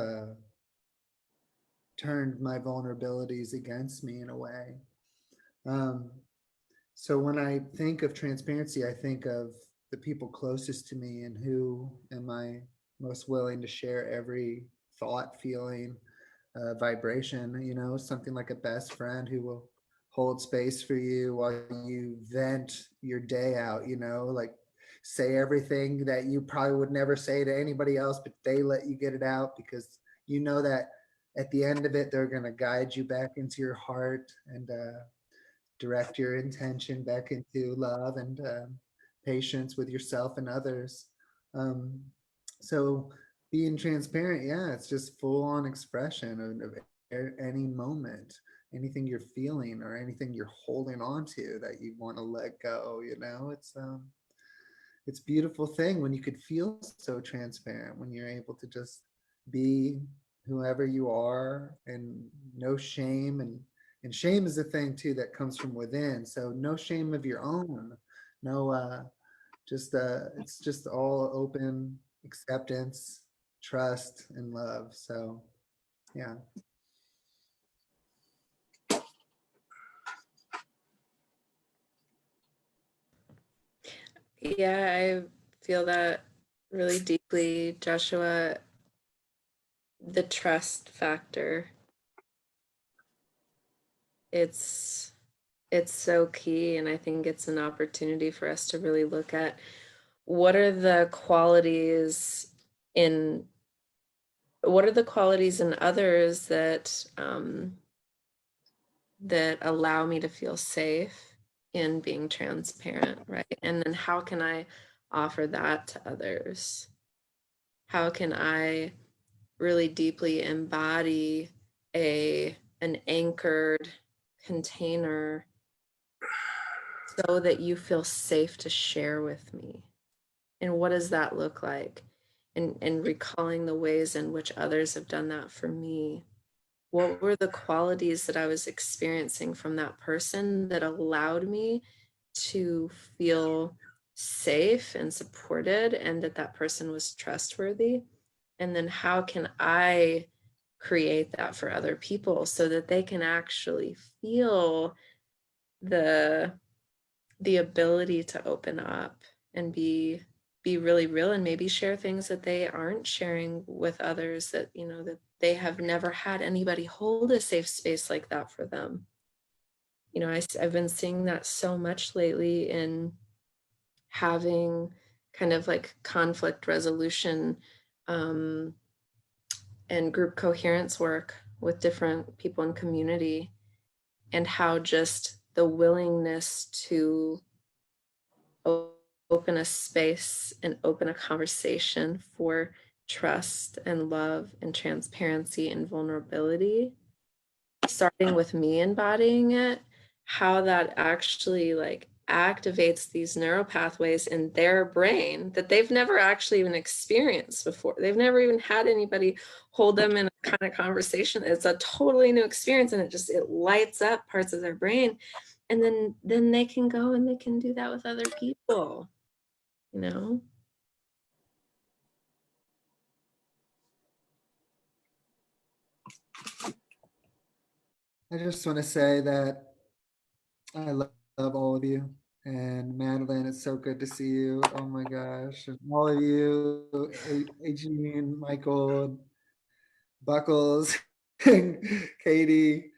turned my vulnerabilities against me in a way. So when I think of transparency, I think of the people closest to me and who am I most willing to share every thought, feeling, vibration, you know, something like a best friend who will hold space for you while you vent your day out, you know, like say everything that you probably would never say to anybody else, but they let you get it out because you know that at the end of it, they're going to guide you back into your heart and direct your intention back into love and patience with yourself and others. So being transparent, yeah, it's just full on expression of any moment, anything you're feeling or anything you're holding on to that you want to let go, you know, it's a beautiful thing when you could feel so transparent, when you're able to just be whoever you are and no shame. And shame is a thing too that comes from within. So no shame of your own, no, it's just all open acceptance, trust, and love. So yeah. Yeah, I feel that really deeply, Joshua. The trust factor. It's so key, and I think it's an opportunity for us to really look at what are the qualities in others that that allow me to feel safe in being transparent, right? And then how can I offer that to others? How can I really deeply embody an anchored container so that you feel safe to share with me? And what does that look like? And recalling the ways in which others have done that for me. What were the qualities that I was experiencing from that person that allowed me to feel safe and supported, and that that person was trustworthy? And then how can I create that for other people so that they can actually feel the ability to open up and be really real, and maybe share things that they aren't sharing with others, that, you know, that they have never had anybody hold a safe space like that for them. You know, I've been seeing that so much lately in having kind of like conflict resolution and group coherence work with different people in community, and how just the willingness to open a space and open a conversation for trust and love and transparency and vulnerability, starting with me embodying it, how that actually like activates these neural pathways in their brain that they've never actually even experienced before. They've never even had anybody hold them in a kind of conversation. It's a totally new experience, and it lights up parts of their brain. And then they can go and they can do that with other people, you know? I just want to say that I love all of you. And Madalyn, it's so good to see you. Oh my gosh. And all of you, Adrian, Michael, Buckles, Katie.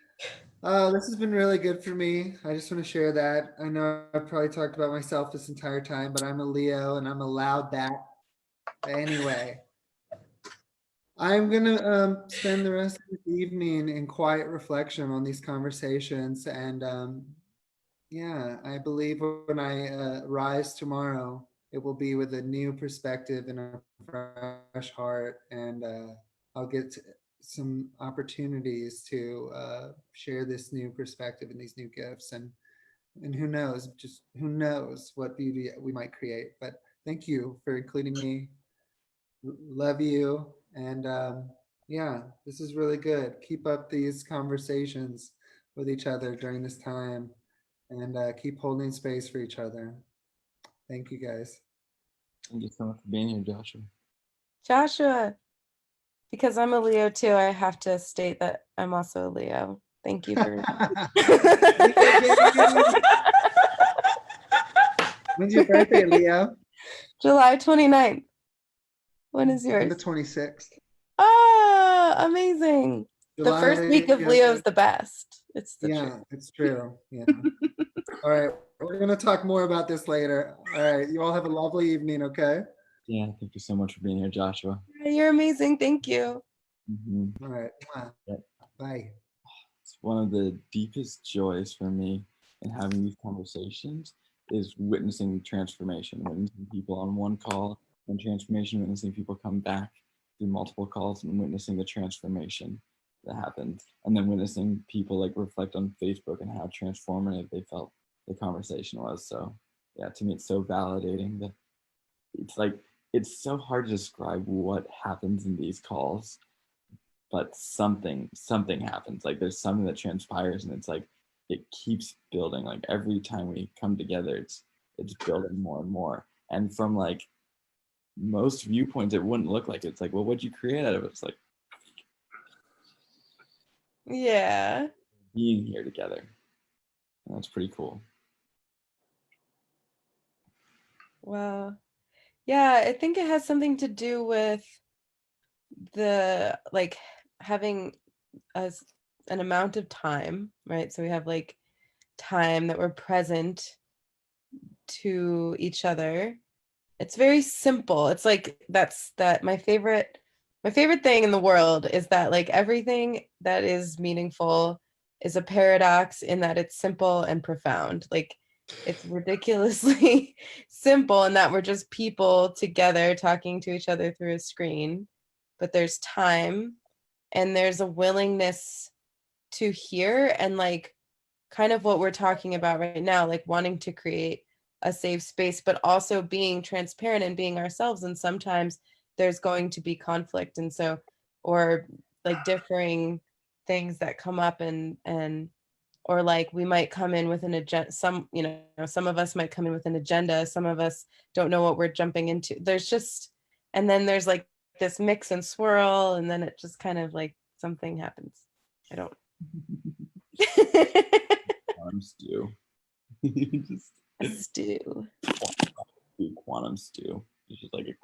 This has been really good for me. I just want to share that. I know I've probably talked about myself this entire time, but I'm a Leo and I'm allowed that. Anyway, I'm going to spend the rest of the evening in quiet reflection on these conversations. And yeah, I believe when I rise tomorrow, it will be with a new perspective and a fresh heart. And I'll get some opportunities to share this new perspective and these new gifts. And who knows, just who knows what beauty we might create. But thank you for including me. Love you. And yeah, this is really good. Keep up these conversations with each other during this time, and keep holding space for each other. Thank you, guys. Thank you so much for being here, Joshua. Joshua, because I'm a Leo too, I have to state that I'm also a Leo. Thank you for When's your birthday, Leo? July 29th. When is I'm yours? the 26th. Ah, amazing. July, the first week of Leo is the best. It's the yeah, truth. it's true. Yeah. All right. We're going to talk more about this later. All right. You all have a lovely evening, okay? Yeah, thank you so much for being here, Joshua. You're amazing. Thank you. All right. Yeah. Bye. It's one of the deepest joys for me in having these conversations is witnessing transformation, witnessing people on one call and transformation, witnessing people come back through multiple calls and witnessing the transformation that happened, and then witnessing people like reflect on Facebook and how transformative they felt the conversation was. So yeah, to me it's so validating that it's like it's so hard to describe what happens in these calls, but something happens. Like there's something that transpires, and it's like it keeps building. Like every time we come together, it's building more and more. And from like most viewpoints, it wouldn't look like it. It's like, well, what'd you create out of it? It's like Yeah. being here together. And that's pretty cool. Wow. Yeah, I think it has something to do with the like having an amount of time, right? So we have like time that we're present to each other. It's very simple. It's like that my favorite thing in the world is that like everything that is meaningful is a paradox in that it's simple and profound. Like it's ridiculously simple in that we're just people together talking to each other through a screen, but there's time and there's a willingness to hear and like kind of what we're talking about right now, like wanting to create a safe space, but also being transparent and being ourselves. And sometimes there's going to be conflict. And so, or like differing things that come up or like we might come in with an agenda, some of us might come in with an agenda. Some of us don't know what we're jumping into. And then there's like this mix and swirl, and then it just kind of like something happens. I don't. Quantum stew. Just Stew. Quantum stew. It's just like a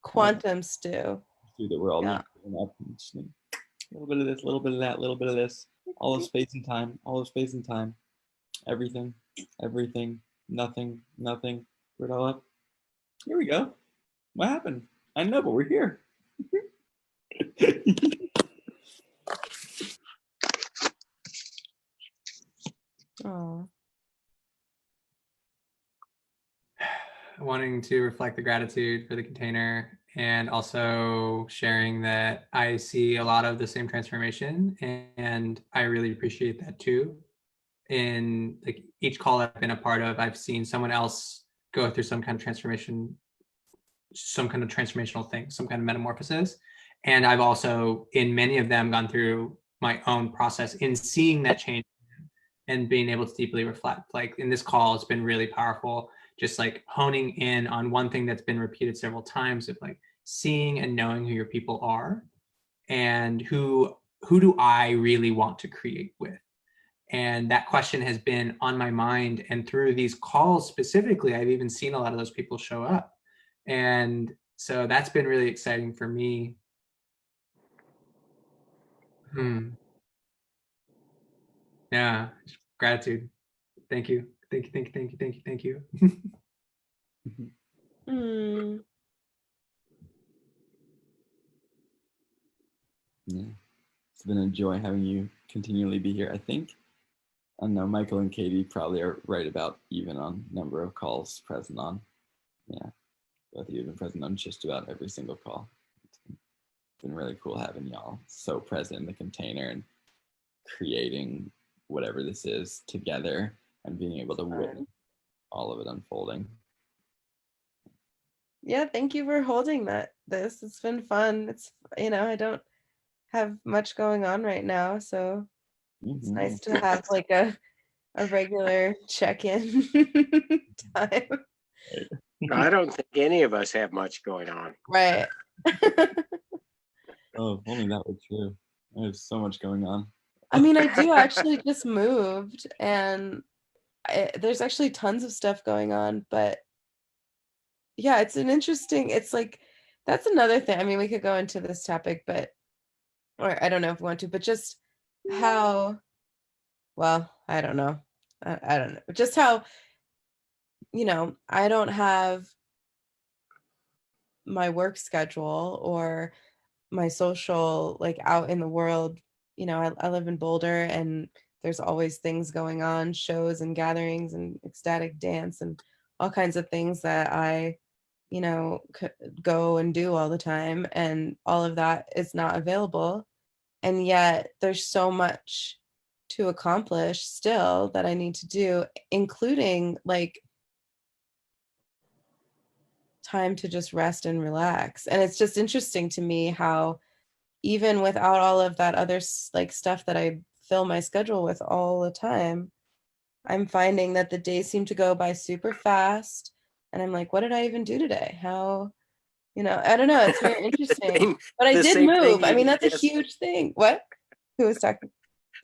Quantum stew. Stew that we're all Yeah. mixing up. And just like, a little bit of this, a little bit of that, a little bit of this. All of space and time. All of space and time. Everything. Nothing. We're it all up. Here we go. What happened? I know, but we're here. Oh. Wanting to reflect the gratitude for the container, and also sharing that I see a lot of the same transformation, and I really appreciate that too. In like each call I've been a part of, I've seen someone else go through some kind of transformation, some kind of transformational thing, some kind of metamorphosis. And I've also, in many of them, gone through my own process in seeing that change and being able to deeply reflect. Like in this call, it's been really powerful, just like honing in on one thing that's been repeated several times, of like seeing and knowing who your people are and who do I really want to create with. And that question has been on my mind. And through these calls specifically, I've even seen a lot of those people show up. And so that's been really exciting for me. Yeah, gratitude. Thank you. Thank you. Yeah. It's been a joy having you continually be here. I know Michael and Katie probably are right about even on number of calls present on. Yeah, both of you have been present on just about every single call. It's been really cool having y'all so present in the container and creating whatever this is together and being able to witness all of it unfolding. Yeah, thank you for holding this. It's been fun. It's, I don't have much going on right now, so it's nice to have like a regular check-in time. I don't think any of us have much going on. Right. Oh, if only that were true. I have so much going on. I mean, I do actually just moved, and there's actually tons of stuff going on, but yeah, it's like, that's another thing. I mean, we could go into this topic, or I don't know if we want to, but just how, well, I don't know. I don't know. Just how, I don't have my work schedule or my social, like out in the world. I live in Boulder, and there's always things going on, shows and gatherings and ecstatic dance and all kinds of things that I, go and do all the time. And all of that is not available. And yet there's so much to accomplish still that I need to do, including like time to just rest and relax. And it's just interesting to me how even without all of that other like stuff that I fill my schedule with all the time, I'm finding that the days seem to go by super fast. And I'm like, what did I even do today? How, I don't know. It's very interesting. But I did move. I mean, that's a huge thing. What? Who was talking?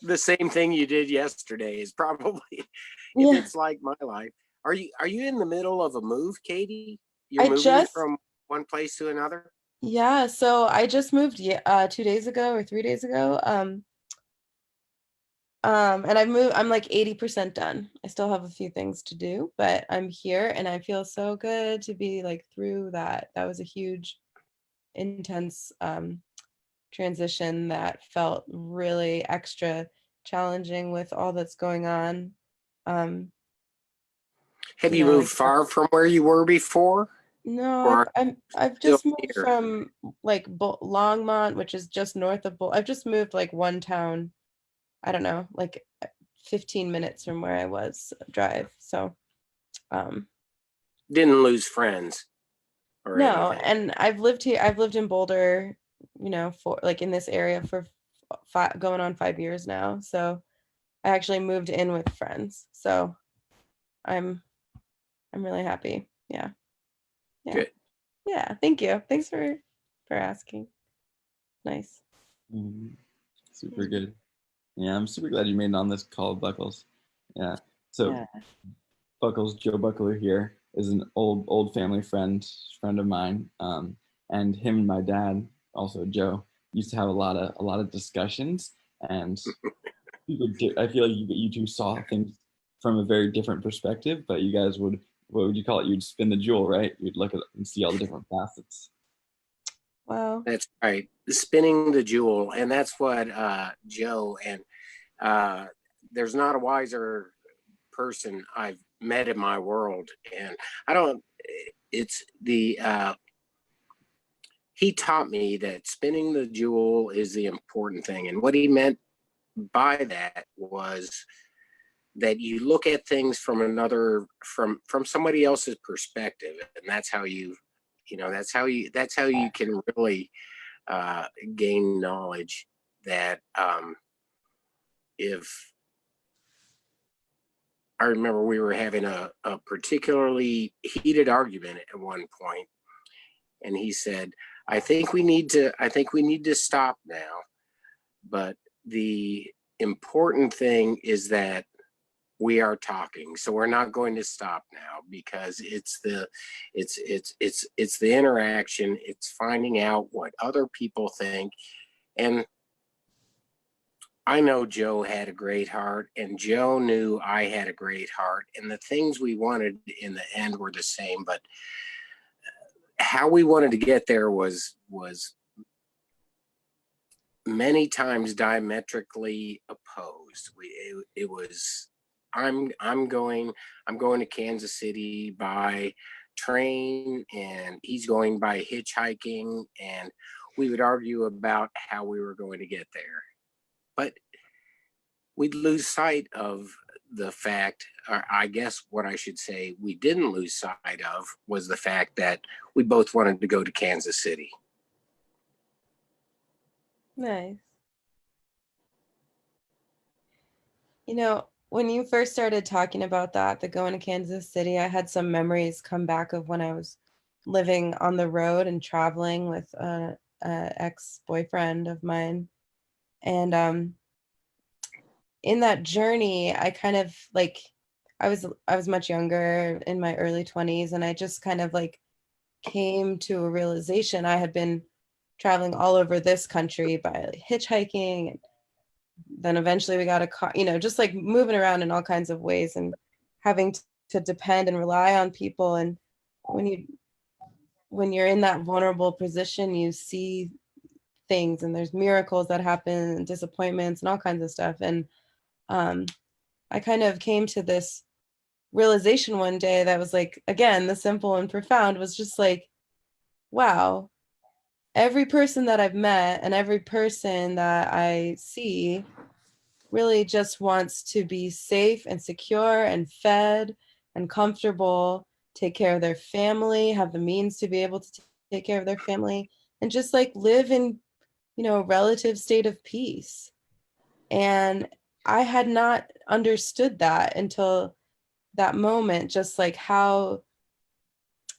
The same thing you did yesterday is probably, if it's like my life. Are you in the middle of a move, Katie? You're moving from one place to another? Yeah, so I just moved 2 days ago or 3 days ago. And I'm like 80% done. I still have a few things to do, but I'm here and I feel so good to be like through that. That was a huge, intense transition that felt really extra challenging with all that's going on. Have you moved far from where you were before? No, I've just moved from like Longmont, which is just north of I've just moved like one town, I don't know, like 15 minutes from where I was drive. So didn't lose friends or no, anything. and I've lived in Boulder, you know, for like in this area for going on 5 years now. So I actually moved in with friends. So I'm really happy. Yeah. Good. Yeah, thank you. Thanks for asking. Nice. Super good. Yeah, I'm super glad you made it on this call, Buckles. Yeah. So Yeah. Buckles, Joe Buckalew here, is an old family friend of mine. And him and my dad, also Joe, used to have a lot of discussions. And I feel like you two saw things from a very different perspective, but you guys would, what would you call it? You'd spin the jewel, right? You'd look at it and see all the different facets. Wow. That's right. Spinning the jewel. And that's what Joe and there's not a wiser person I've met in my world. And it's the, he taught me that spinning the jewel is the important thing. And what he meant by that was that you look at things from from somebody else's perspective. And that's how that's how you can really gain knowledge that if I remember we were having a particularly heated argument at one point, and he said, I think we need to stop now. But the important thing is that we are talking. So we're not going to stop now because it's the interaction, it's finding out what other people think. And I know Joe had a great heart, and Joe knew I had a great heart, and the things we wanted in the end were the same, but how we wanted to get there was many times diametrically opposed. It was I'm going to Kansas City by train, and he's going by hitchhiking, and we would argue about how we were going to get there. But we'd lose sight of the fact, or I guess what I should say we didn't lose sight of was the fact that we both wanted to go to Kansas City. Nice. You know, when you first started talking about that, the going to Kansas City, I had some memories come back of when I was living on the road and traveling with an ex-boyfriend of mine. And in that journey, I kind of like, I was much younger, in my early 20s, and I just kind of like came to a realization. I had been traveling all over this country by like hitchhiking, and then eventually we got a car, you know, just like moving around in all kinds of ways and having to depend and rely on people. And when you're in that vulnerable position, you see things, and there's miracles that happen, and disappointments and all kinds of stuff. And I kind of came to this realization one day that was like, again, the simple and profound was just like, wow, every person that I've met and every person that I see really just wants to be safe and secure and fed and comfortable, take care of their family, have the means to be able to take care of their family, and just like live in, you know, a relative state of peace. And I had not understood that until that moment, just like how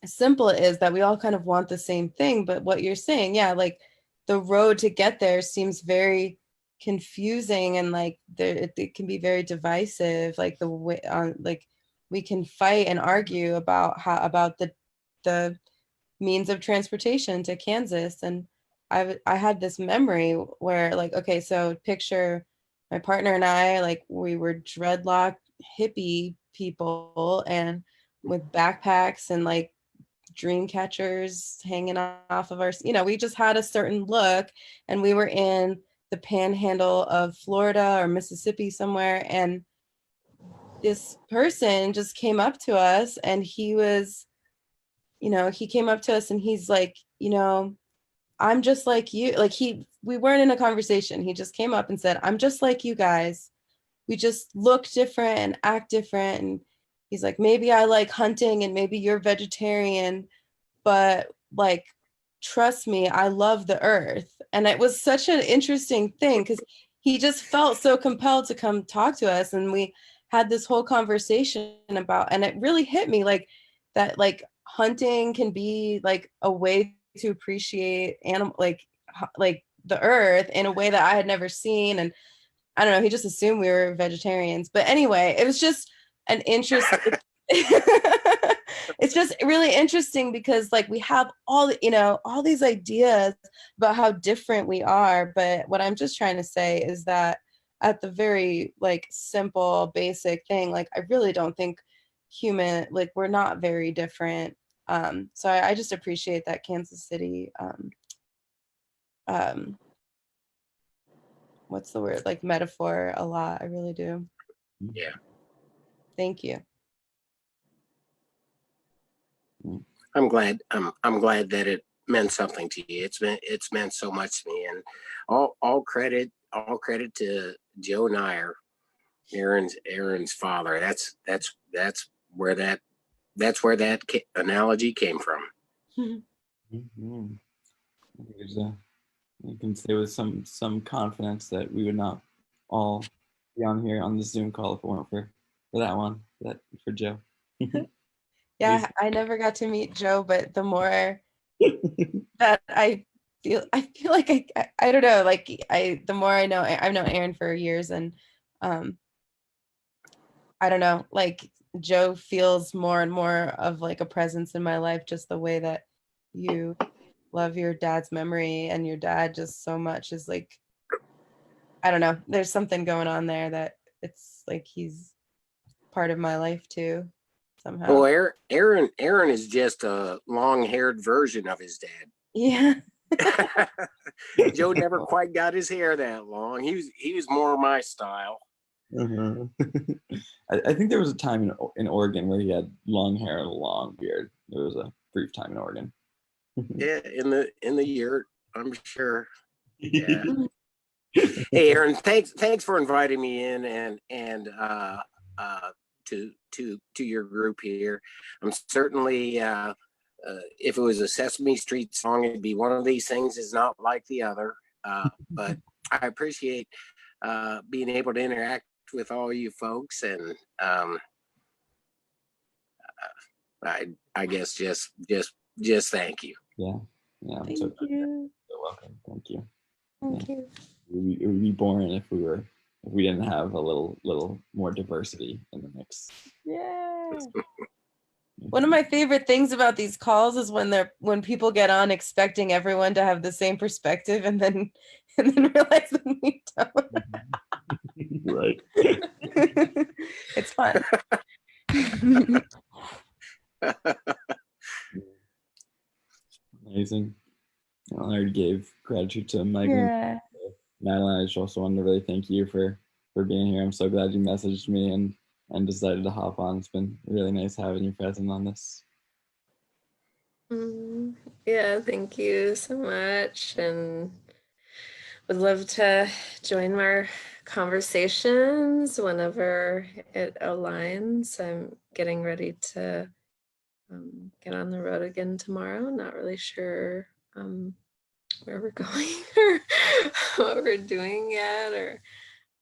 simple it is that we all kind of want the same thing. But what you're saying, yeah, like the road to get there seems very confusing, and like it can be very divisive, like the way like we can fight and argue about about the means of transportation to Kansas. And I had this memory where, like, okay, so picture my partner and I, like we were dreadlocked hippie people and with backpacks and like dream catchers hanging off of our, you know, we just had a certain look, and we were in the panhandle of Florida or Mississippi somewhere, and this person just came up to us, and he was, you know, he came up to us and he's like, you know, I'm just like you. Like we weren't in a conversation. He just came up and said, I'm just like you guys. we just look different and act different. And he's like, maybe I like hunting and maybe you're vegetarian, but like, trust me, I love the earth. And it was such an interesting thing because he just felt so compelled to come talk to us. And we had this whole conversation about, and it really hit me like that, like hunting can be like a way to appreciate animal, like the earth in a way that I had never seen. And I don't know, he just assumed we were vegetarians. But anyway, it was just an interest. It's just really interesting because like we have all, you know, all these ideas about how different we are. But what I'm just trying to say is that at the very like simple, basic thing, like I really don't think like we're not very different. So I just appreciate that Kansas City what's the word, like metaphor a lot. I really do. Yeah. Thank you. I'm glad that it meant something to you. It's meant so much to me, and all credit to Joe Nyer, Aaron's father. That's where that analogy came from. Mm-hmm. I think you can say with some confidence that we would not all be on here on the Zoom call if it weren't for that one, for Joe. Yeah, I never got to meet Joe, but the more that I feel like I don't know, like the more I know, I've known Aaron for years, and I don't know, like Joe feels more and more of like a presence in my life, just the way that you love your dad's memory, and your dad just so much is like, I don't know, there's something going on there that it's like he's part of my life too, somehow. Well, Aaron is just a long-haired version of his dad. Yeah. Joe never quite got his hair that long. He was more my style. Uh-huh. I think there was a time in Oregon where he had long hair and a long beard. There was a brief time in Oregon. Yeah, in the year, I'm sure. Yeah. Hey, Aaron, thanks for inviting me in and to your group here. I'm certainly if it was a Sesame Street song, it'd be one of these things is not like the other. But I appreciate being able to interact with all you folks, and I guess just thank you. Yeah. Thank you. You're welcome. Thank you. Thank you. It would be boring if we didn't have a little more diversity in the mix. Yeah. One of my favorite things about these calls is when people get on expecting everyone to have the same perspective and then realize that we don't. Right. It's fun. Amazing. Well, I already gave gratitude to Michael. Yeah. Madalyn, I just also wanted to really thank you for being here. I'm so glad you messaged me and decided to hop on. It's been really nice having you present on this. Yeah, thank you so much, and would love to join more conversations whenever it aligns. I'm getting ready to get on the road again tomorrow. Not really sure where we're going or what we're doing yet, or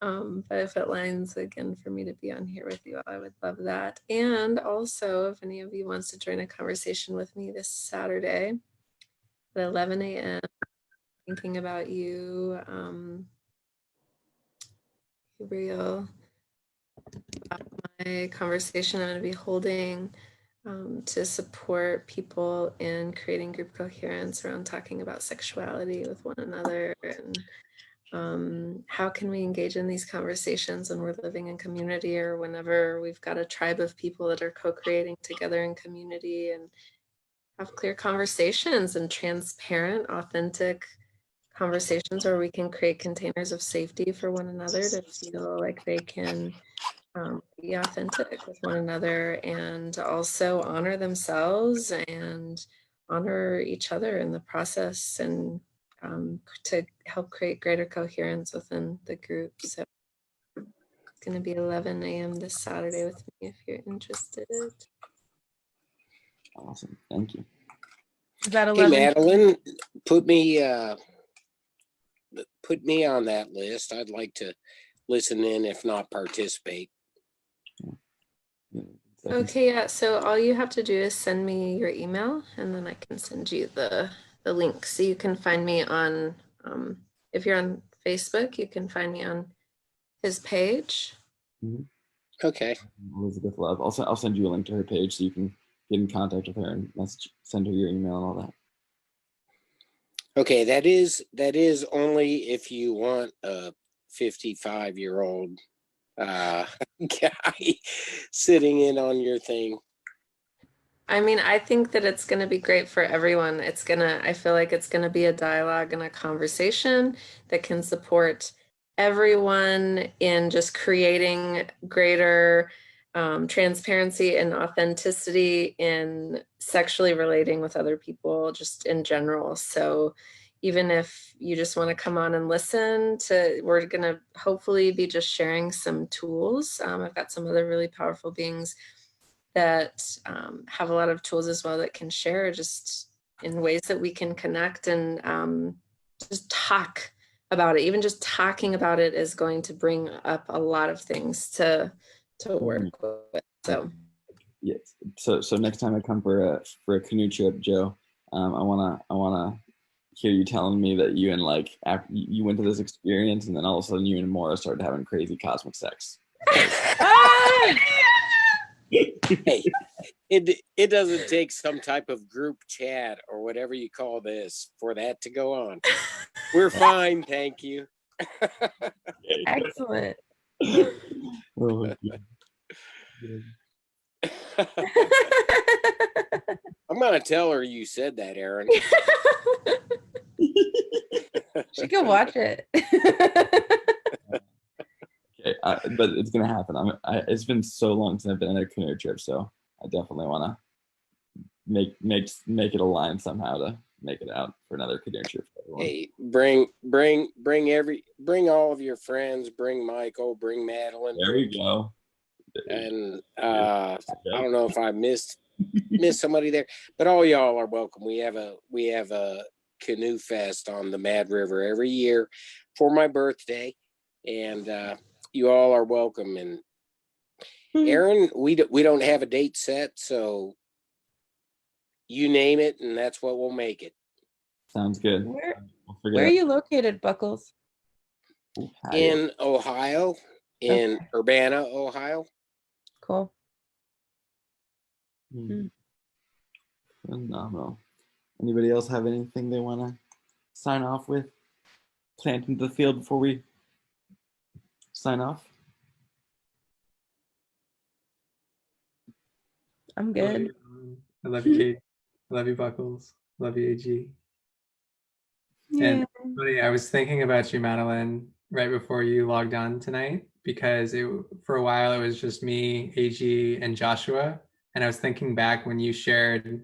but if it lines again for me to be on here with you, I would love that. And also, if any of you wants to join a conversation with me this Saturday at 11 a.m., thinking about you, Gabriel, my conversation I'm going to be holding to support people in creating group coherence around talking about sexuality with one another, and how can we engage in these conversations when we're living in community, or whenever we've got a tribe of people that are co-creating together in community, and have clear conversations and transparent, authentic conversations where we can create containers of safety for one another to feel like they can be authentic with one another, and also honor themselves and honor each other in the process, and to help create greater coherence within the group. So going to be 11 a.m. this Saturday with me if you're interested. Awesome. Thank you. Is that Hey, 11? Madalyn, put me on that list. I'd like to listen in, if not participate. Okay, yeah. So all you have to do is send me your email, and then I can send you the link. So you can find me on, if you're on Facebook, you can find me on his page. Okay. Elizabeth Love. I'll send you a link to her page so you can get in contact with her and send her your email and all that. Okay, that is only if you want a 55-year-old guy sitting in on your thing. I mean, I think that it's going to be great for everyone. I feel like it's going to be a dialogue and a conversation that can support everyone in just creating greater transparency and authenticity in sexually relating with other people, just in general. So even if you just want to come on and listen we're going to hopefully be just sharing some tools. I've got some other really powerful beings that have a lot of tools as well that can share just in ways that we can connect and just talk about it. Even just talking about it is going to bring up a lot of things to work with. So yes. So next time I come for a canoe trip, Joe, I wanna hear you telling me that you and you went to this experience and then all of a sudden you and Maura started having crazy cosmic sex. Hey, it doesn't take some type of group chat or whatever you call this for that to go on. We're fine, thank you. Excellent. Oh, I'm gonna tell her you said that, Aaron. She can watch it. okay, but it's gonna happen. It's been so long since I've been on a canoe trip, so I definitely want to make it align somehow to make it out for another canoe trip for everyone. Hey, bring all of your friends. Bring Michael. Bring Madalyn. There we go. And I don't know if I missed somebody there, but all y'all are welcome. We have a canoe fest on the Mad River every year for my birthday, and you all are welcome. And Aaron, we don't have a date set, so you name it, and that's what we'll make it. Sounds good. Where are you located, Buckles? In Ohio, in Urbana, Ohio. Cool. Phenomenal. Anybody else have anything they want to sign off with? Plant into the field before we sign off? I'm good. I love you, Kate. I love you, Buckles. I love you, AG. Yeah. And funny, I was thinking about you, Madalyn, right before you logged on tonight, because for a while it was just me, AG, and Joshua. And I was thinking back when we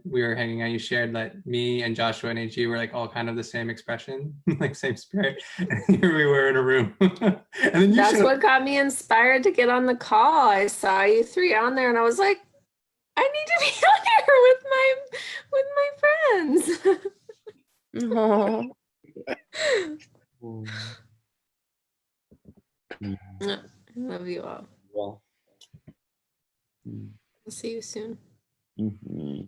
were hanging out, you shared that me and Joshua and AG were like all kind of the same expression, like same spirit. And here we were in a room. And then that's what got me inspired to get on the call. I saw you three on there and I was like, I need to be on here with my friends. Oh. I love you all. Well, I'll see you soon. mm-hmm.